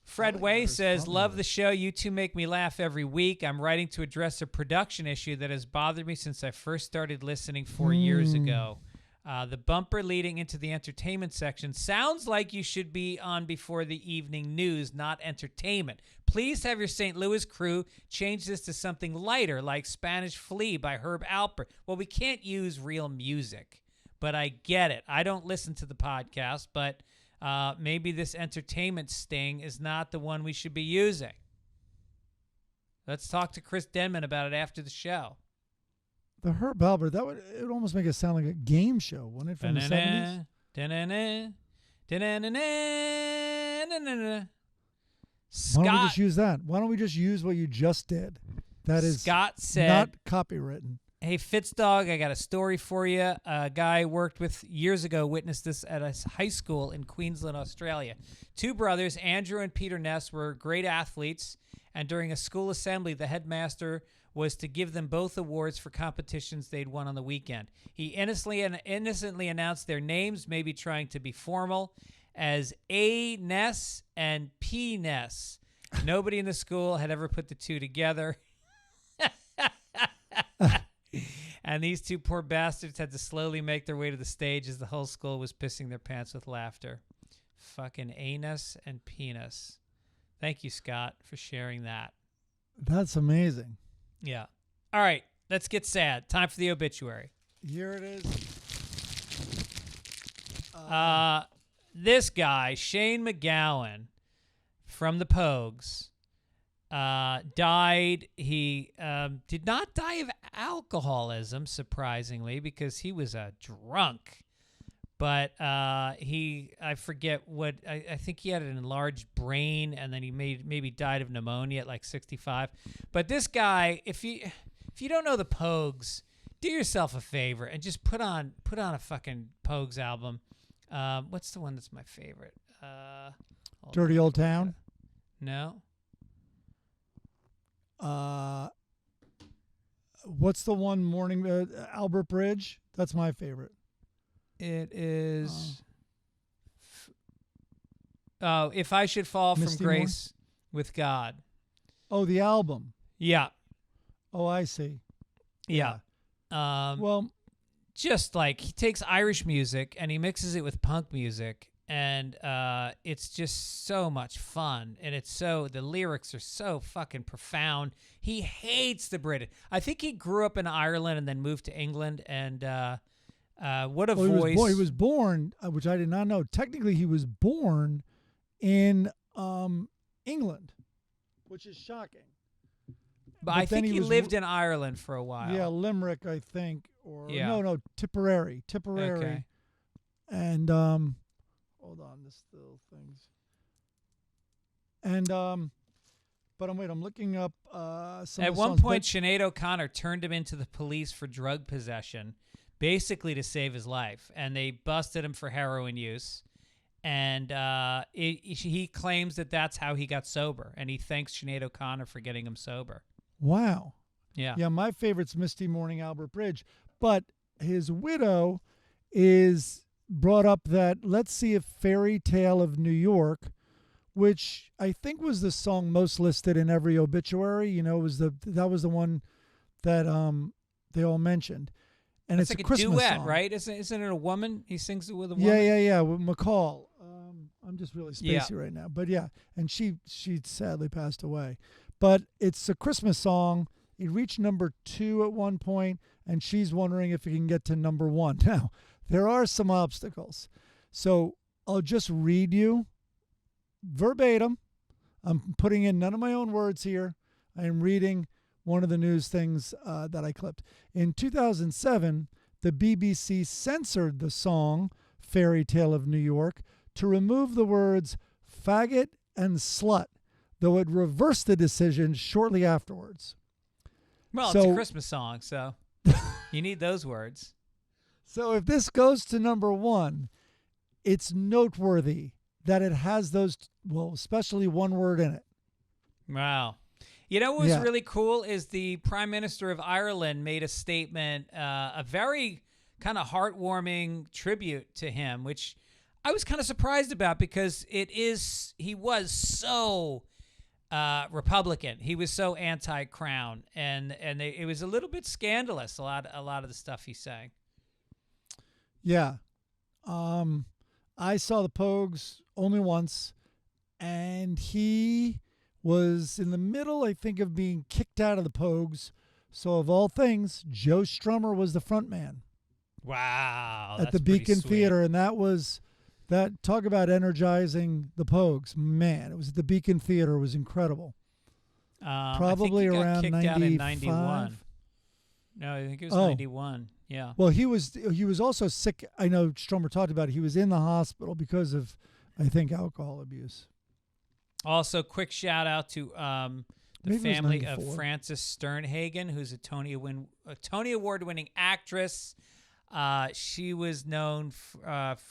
Fred like Way letters says, from love the the show. You two make me laugh every week. I'm writing to address a production issue that has bothered me since I first started listening 4 years ago. The bumper leading into the entertainment section sounds like you should be on before the evening news, not entertainment. Please have your St. Louis crew change this to something lighter, like Spanish Flea by Herb Alpert. Well, we can't use real music, but I get it. I don't listen to the podcast, but maybe this entertainment sting is not the one we should be using. Let's talk to Chris Denman about it after the show. The Herb Albert, it would almost make it sound like a game show, wouldn't it, from the 70s? Scott, Why don't we just use that? Why don't we just use what you just did? That is Scott said, not copywritten. hey, Fitzdog, I got a story for you. A guy I worked with years ago witnessed this at a high school in Queensland, Australia. Two brothers, Andrew and Peter Ness, were great athletes, and during a school assembly, the headmaster was to give them both awards for competitions they'd won on the weekend. He innocently announced their names, maybe trying to be formal, as A. Ness and P. Ness. Nobody in the school had ever put the two together. And these two poor bastards had to slowly make their way to the stage as the whole school was pissing their pants with laughter. Fucking anus and penis. Thank you, Scott, for sharing that. That's amazing. Yeah. All right, let's get sad. Time for the obituary. Here it is. This guy, Shane McGowan from the Pogues, died. He did not die of alcoholism, surprisingly, because he was a drunk. But I forget what, I think he had an enlarged brain, and then he maybe died of pneumonia at like 65. But this guy, if you don't know the Pogues, do yourself a favor and just put on a fucking Pogues album. What's the one that's my favorite? Dirty Old Town? No. What's the one, Morning Albert Bridge? That's my favorite. It is. If I Should Fall Misty from Grace with God. Oh, the album. Yeah. Oh, I see. Yeah. Well, just like he takes Irish music and he mixes it with punk music, and it's just so much fun, and the lyrics are so fucking profound. He hates the British. I think he grew up in Ireland and then moved to England, and what a voice. He was born, which I did not know. Technically, he was born in England, which is shocking. But I think he lived in Ireland for a while. Yeah, Limerick, I think, or Yeah. no, Tipperary. Okay. And hold on, this still things. And but I'm looking up some. At of the one songs, point, Sinead O'Connor turned him into the police for drug possession, basically to save his life, and they busted him for heroin use. And he claims that that's how he got sober, and he thanks Sinead O'Connor for getting him sober. Wow. Yeah. Yeah, my favorite's Misty Morning Albert Bridge, but his widow is brought up that Let's See a Fairy Tale of New York, which I think was the song most listed in every obituary. You know, that was the one that they all mentioned. And It's it's like a Christmas duet, song. right? Isn't it a woman? He sings it with a woman? Yeah, with McCall. I'm just really spacey right now. But yeah, and she sadly passed away. But it's a Christmas song. It reached number 2 at one point, and she's wondering if it can get to number 1. Now, there are some obstacles. So I'll just read you verbatim. I'm putting in none of my own words here. I am reading one of the news things that I clipped. In 2007, the BBC censored the song Fairy Tale of New York to remove the words faggot and slut, though it reversed the decision shortly afterwards. Well, it's a Christmas song, so you need those words. So if this goes to number 1, it's noteworthy that it has those, especially one word in it. Wow. You know what was Yeah. really cool is the Prime Minister of Ireland made a statement, a very kind of heartwarming tribute to him, which I was kind of surprised about because he was so Republican. He was so anti-crown, and it was a little bit scandalous, a lot of the stuff he's saying. Yeah. I saw the Pogues only once, and he was in the middle, I think, of being kicked out of the Pogues. So of all things, Joe Strummer was the front man Wow. at the Beacon Theater, and that talk about energizing the Pogues. Man, it was at the Beacon Theater. It was incredible. Probably I think he got around kicked out in 95. 91. No, I think it was Oh. 91. Yeah. Well, he was also sick. I know Strummer talked about it. He was in the hospital because of, I think, alcohol abuse. Also, quick shout out to the Maybe it was family of 94. Frances Sternhagen, who's a Tony Award-winning actress. She was known.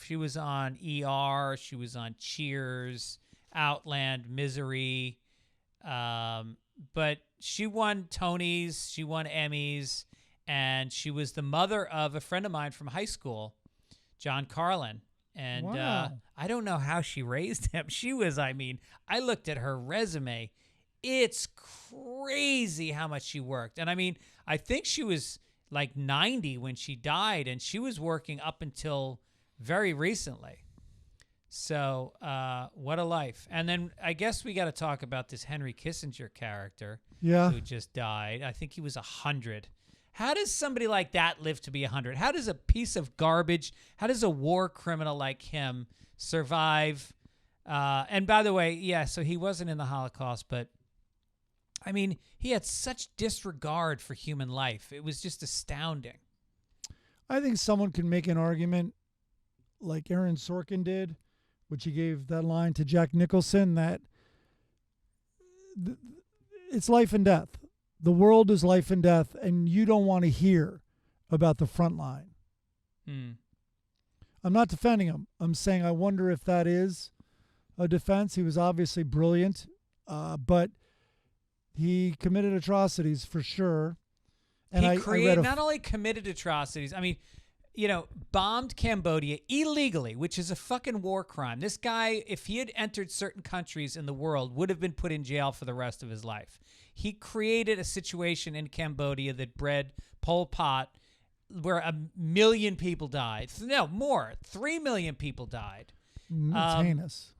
She was on ER. She was on Cheers, Outland, Misery. But she won Tonys. She won Emmys. And she was the mother of a friend of mine from high school, John Carlin. And Wow. I don't know how she raised him. She was, I looked at her resume. It's crazy how much she worked. And I think she was like 90 when she died, and she was working up until very recently. So what a life. And then I guess we got to talk about this Henry Kissinger character who just died. I think he was 100. How does somebody like that live to be 100? How does a piece of garbage, how does a war criminal like him survive? And by the way, yeah, so he wasn't in the Holocaust, but he had such disregard for human life. It was just astounding. I think someone can make an argument like Aaron Sorkin did, which he gave that line to Jack Nicholson, that it's life and death. The world is life and death, and you don't want to hear about the front line. I'm not defending him. I'm saying I wonder if that is a defense. He was obviously brilliant, but he committed atrocities for sure. And He not only committed atrocities, bombed Cambodia illegally, which is a fucking war crime. This guy, if he had entered certain countries in the world, would have been put in jail for the rest of his life. He created a situation in Cambodia that bred Pol Pot, where 1 million people died. No, more. 3 million people died. It's heinous.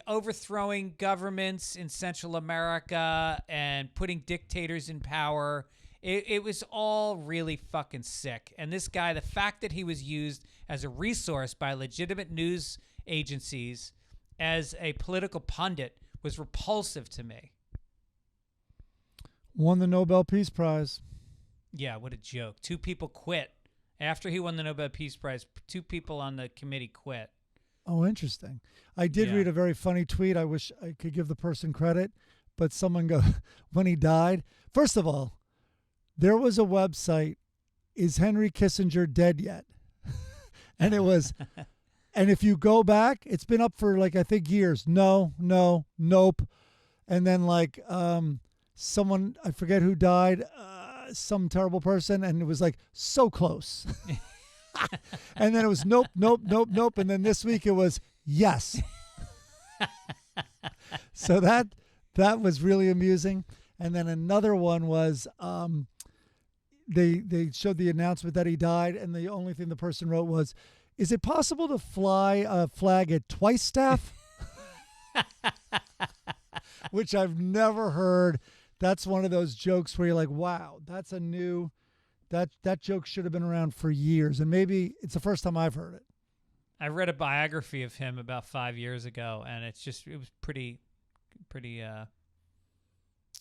Overthrowing governments in Central America and putting dictators in power. It was all really fucking sick. And this guy, the fact that he was used as a resource by legitimate news agencies as a political pundit was repulsive to me. Won the Nobel Peace Prize. Yeah, what a joke. 2 people quit. After he won the Nobel Peace Prize, 2 people on the committee quit. Oh, interesting. I did read a very funny tweet. I wish I could give the person credit, but someone when he died, first of all, there was a website, Is Henry Kissinger Dead Yet? And it was, and if you go back, it's been up for I think years. No, nope. And then someone, I forget who died, some terrible person, and it was so close. And then it was nope. And then this week it was yes. So that was really amusing. And then another one was they showed the announcement that he died, and the only thing the person wrote was, "Is it possible to fly a flag at twice staff?" Which I've never heard. That's one of those jokes where you're like, wow, that's a new, that joke should have been around for years. And maybe it's the first time I've heard it. I read a biography of him about 5 years ago, and it was pretty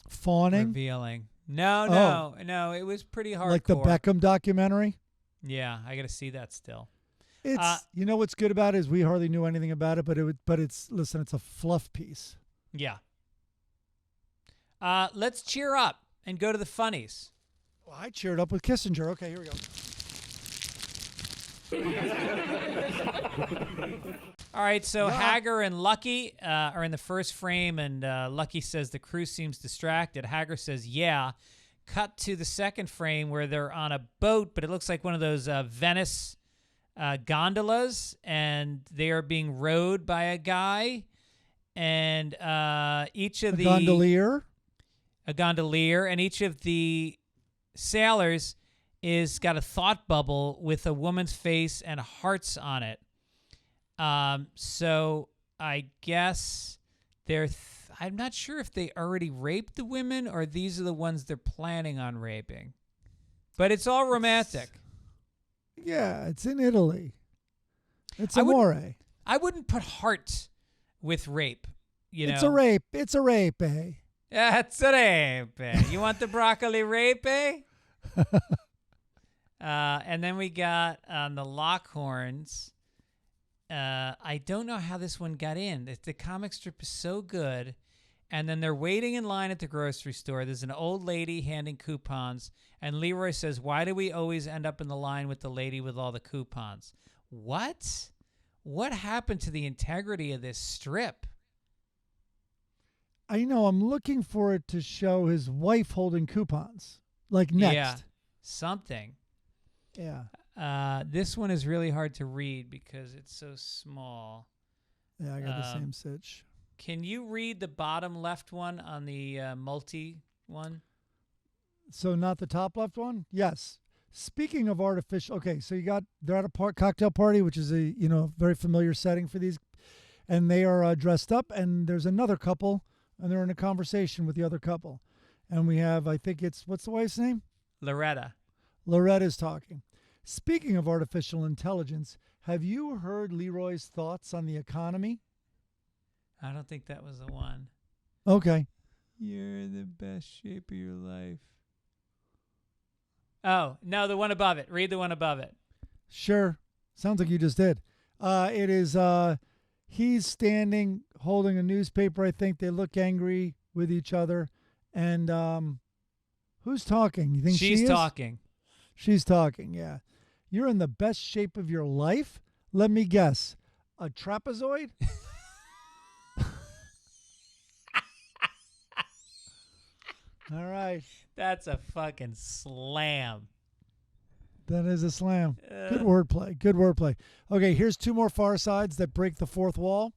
Fawning? revealing. No, it was pretty hardcore. Like the Beckham documentary? Yeah, I got to see that still. It's you know what's good about it is we hardly knew anything about it, but it's a fluff piece. Yeah. Let's cheer up and go to the funnies. Well, I cheered up with Kissinger. Okay, here we go. All right, so Hager and Lucky are in the first frame, and Lucky says the crew seems distracted. Hager says, yeah. Cut to the second frame where they're on a boat, but it looks like one of those Venice gondolas, and they are being rowed by a guy. And each of the... Gondolier? A gondolier, and each of the sailors is got a thought bubble with a woman's face and hearts on it. So I guess I'm not sure if they already raped the women or these are the ones they're planning on raping. But it's all romantic. Yeah, it's in Italy. It's amore. I wouldn't put heart with rape. It's a rape. It's a rape, eh? Yeah, it's a rape. You want the broccoli rape, eh? And then we got on the Lockhorns. I don't know how this one got in. The comic strip is so good. And then they're waiting in line at the grocery store. There's an old lady handing coupons. And Leroy says, why do we always end up in the line with the lady with all the coupons? What? What happened to the integrity of this strip? I know. I'm looking for it to show his wife holding coupons. Like next. Yeah, something. Yeah. This one is really hard to read because it's so small. Yeah, I got the same sitch. Can you read the bottom left one on the multi one? So not the top left one? Yes. Speaking of artificial, okay, so they're at a cocktail party, which is a very familiar setting for these, and they are dressed up, and there's another couple, and they're in a conversation with the other couple, and we have, I think what's the wife's name? Loretta. Loretta's talking. Speaking of artificial intelligence, have you heard Leroy's thoughts on the economy? I don't think that was the one. Okay. You're in the best shape of your life. Oh, no, the one above it. Read the one above it. Sure. Sounds like you just did. It is, he's standing holding a newspaper, I think. They look angry with each other. And who's talking? You think she's talking? She's talking, yeah. You're in the best shape of your life? Let me guess. A trapezoid? All right. That's a fucking slam. That is a slam. Good wordplay. Good wordplay. Okay, here's two more Far Sides that break the fourth wall.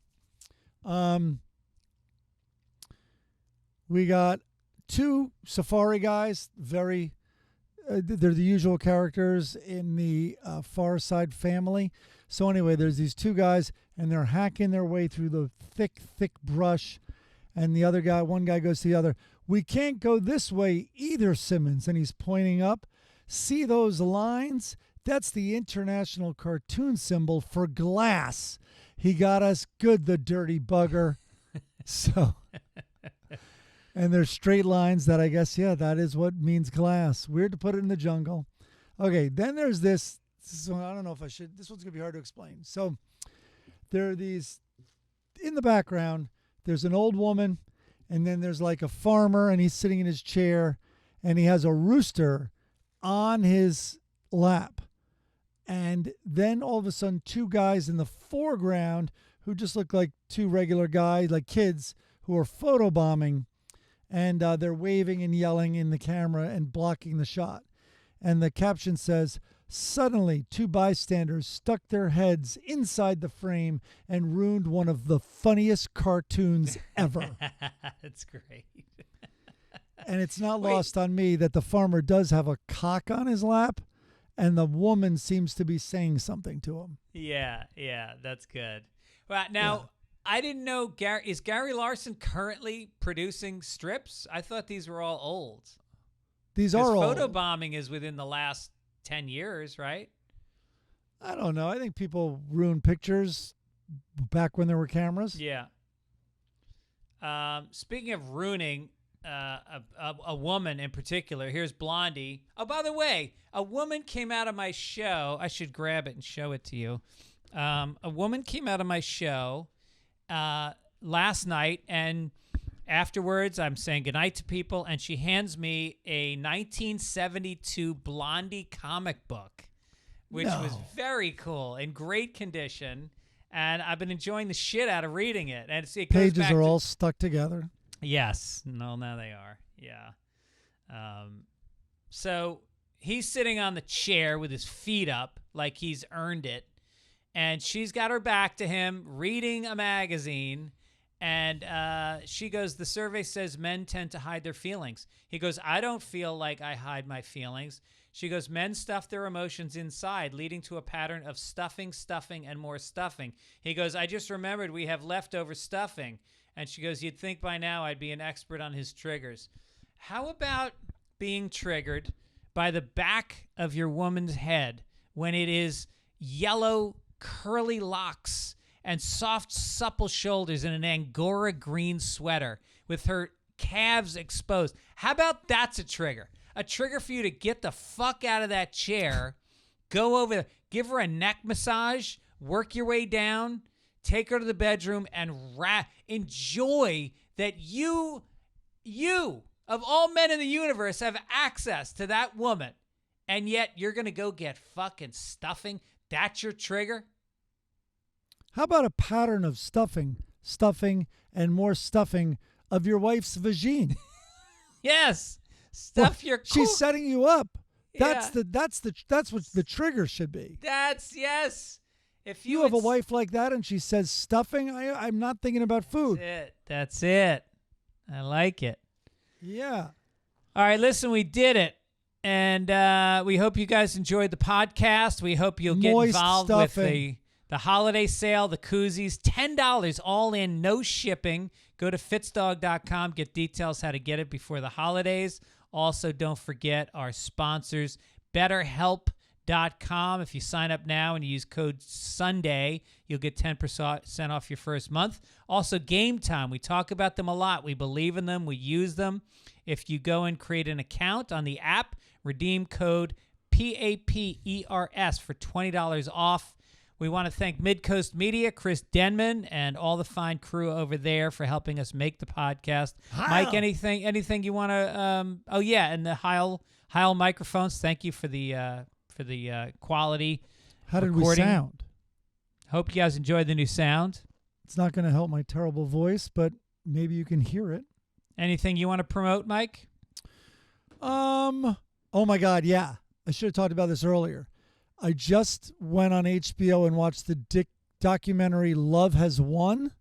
We got two Safari guys. They're the usual characters in the Far Side family. So anyway, there's these two guys, and they're hacking their way through the thick brush. And one guy goes to the other, we can't go this way either, Simmons. And he's pointing up. See those lines? That's the international cartoon symbol for glass. He got us good, the dirty bugger. So, and there's straight lines that I guess, yeah, that is what means glass. Weird to put it in the jungle. Okay, then there's this. So I don't know if I should. This one's going to be hard to explain. So there are these in the background. There's an old woman, and then there's like a farmer, and he's sitting in his chair, and he has a rooster on his lap. And then all of a sudden, two guys in the foreground who just look like two regular guys, like kids, who are photobombing, and they're waving and yelling in the camera and blocking the shot. And the caption says, suddenly, two bystanders stuck their heads inside the frame and ruined one of the funniest cartoons ever. That's great. And it's not lost on me that the farmer does have a cock on his lap, and the woman seems to be saying something to him. Yeah, that's good. Well, now, I didn't know, is Gary Larson currently producing strips? I thought these were all old. These are old. Photobombing is within the last 10 years, right? I don't know. I think people ruined pictures back when there were cameras. Yeah. Speaking of ruining a woman in particular, here's Blondie. Oh, by the way, a woman came out of my show. I should grab it and show it to you. A woman came out of my show last night, and afterwards I'm saying goodnight to people, and she hands me a 1972 Blondie comic book, which was very cool, in great condition. and I've been enjoying the shit out of reading it. And it goes Pages back are to, all stuck together. Yes. No, now they are. Yeah. So he's sitting on the chair with his feet up like he's earned it. And she's got her back to him reading a magazine. And she goes, the survey says men tend to hide their feelings. He goes, I don't feel like I hide my feelings. She goes, men stuff their emotions inside, leading to a pattern of stuffing, and more stuffing. He goes, I just remembered we have leftover stuffing. And she goes, you'd think by now I'd be an expert on his triggers. How about being triggered by the back of your woman's head when it is yellow, curly locks and soft, supple shoulders in an Angora green sweater with her calves exposed? How about that's a trigger? A trigger for you to get the fuck out of that chair, go over there, give her a neck massage, work your way down, take her to the bedroom, and enjoy that you, of all men in the universe, have access to that woman, and yet you're going to go get fucking stuffing? That's your trigger? How about a pattern of stuffing, and more stuffing of your wife's vagine? Yes. Stuff your She's cool- setting you up. That's Yeah. that's what the trigger should be. That's, yes. If You have a wife like that and she says stuffing, I'm not thinking about food. That's it. I like it. Yeah. All right, listen, we did it. And we hope you guys enjoyed the podcast. We hope you'll get Moist involved with stuffing. the holiday sale, the koozies, $10 all in, no shipping. Go to fitzdog.com, get details how to get it before the holidays. Also, don't forget our sponsors, BetterHelp.com. If you sign up now and you use code Sunday, you'll get 10% off your first month. Also, Game Time. We talk about them a lot. We believe in them. We use them. If you go and create an account on the app, redeem code PAPERS for $20 off. We want to thank Midcoast Media, Chris Denman, and all the fine crew over there for helping us make the podcast. Mike, anything you want to? Oh yeah, and the Heil microphones. Thank you for the quality. How did recording. we sound? Hope you guys enjoyed the new sound. It's not going to help my terrible voice, but maybe you can hear it. Anything you want to promote, Mike? Oh my God, yeah. I should have talked about this earlier. I just went on HBO and watched the documentary Love Has Won.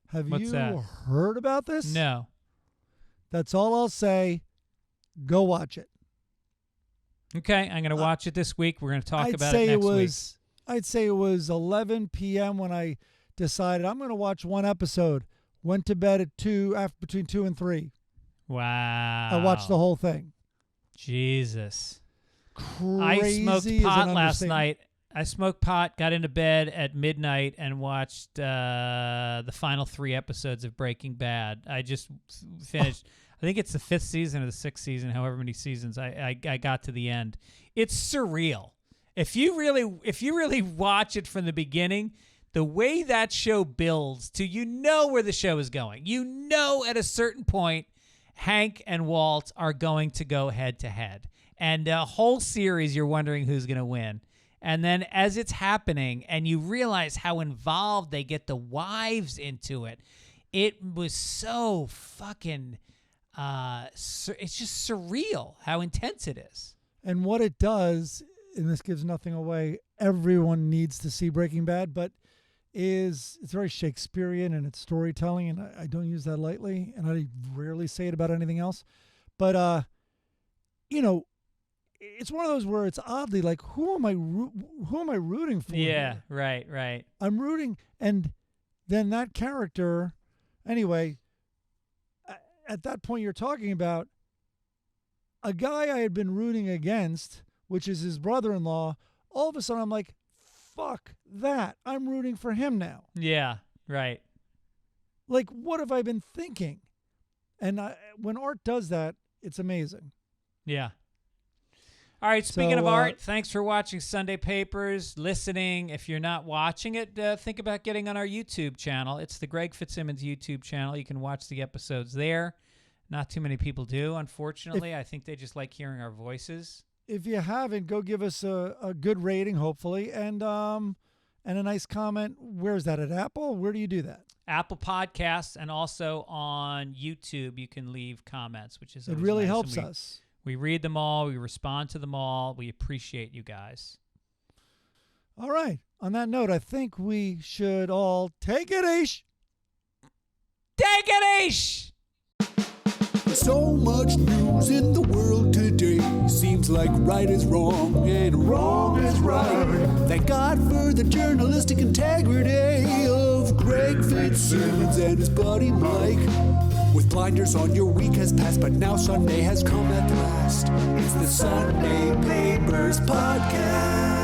Have What's you that? heard about this? No. That's all I'll say. Go watch it. Okay, I'm going to watch it this week. We're going to talk I'd about say it next week. I'd say it was 11 p.m. when I decided I'm going to watch one episode. Went to bed at between 2 and 3. Wow. I watched the whole thing. Jesus. Crazy I smoked is an pot last understatement. night. I smoked pot, got into bed at midnight, and watched the final 3 episodes of Breaking Bad. I just finished. I think it's the 5th season or the 6th season, however many seasons I got to the end. It's surreal. If you really watch it from the beginning, the way that show builds to where the show is going. At a certain point, Hank and Walt are going to go head to head. And a whole series, you're wondering who's going to win. And then as it's happening and you realize how involved they get the wives into it, it was so fucking, it's just surreal how intense it is. And what it does, and this gives nothing away, everyone needs to see Breaking Bad, but it's very Shakespearean in its storytelling, and I don't use that lightly, and I rarely say it about anything else. But, it's one of those where it's oddly like, who am I rooting for? Yeah, here? right. I'm rooting, and then that character, anyway, at that point you're talking about a guy I had been rooting against, which is his brother-in-law. All of a sudden I'm like, fuck that. I'm rooting for him now. Yeah, right. Like, what have I been thinking? And when art does that, it's amazing. Yeah. All right, speaking So, of art, thanks for watching Sunday Papers, listening. If you're not watching it, think about getting on our YouTube channel. It's the Greg Fitzsimmons YouTube channel. You can watch the episodes there. Not too many people do, unfortunately. I think they just like hearing our voices. If you haven't, go give us a good rating, hopefully. And and a nice comment. Where's that, at Apple? Where do you do that? Apple Podcasts, and also on YouTube you can leave comments, which is It always really nice. helps And us. We read them all. We respond to them all. We appreciate you guys. All right. On that note, I think we should all take it, Ish. Take it, Ish! There's so much news in the world today. Seems like right is wrong and wrong is right. Thank God for the journalistic integrity of Greg Fitzsimmons and his buddy Mike. With blinders on, your week has passed, but now Sunday has come at last. It's the Sunday Papers Podcast.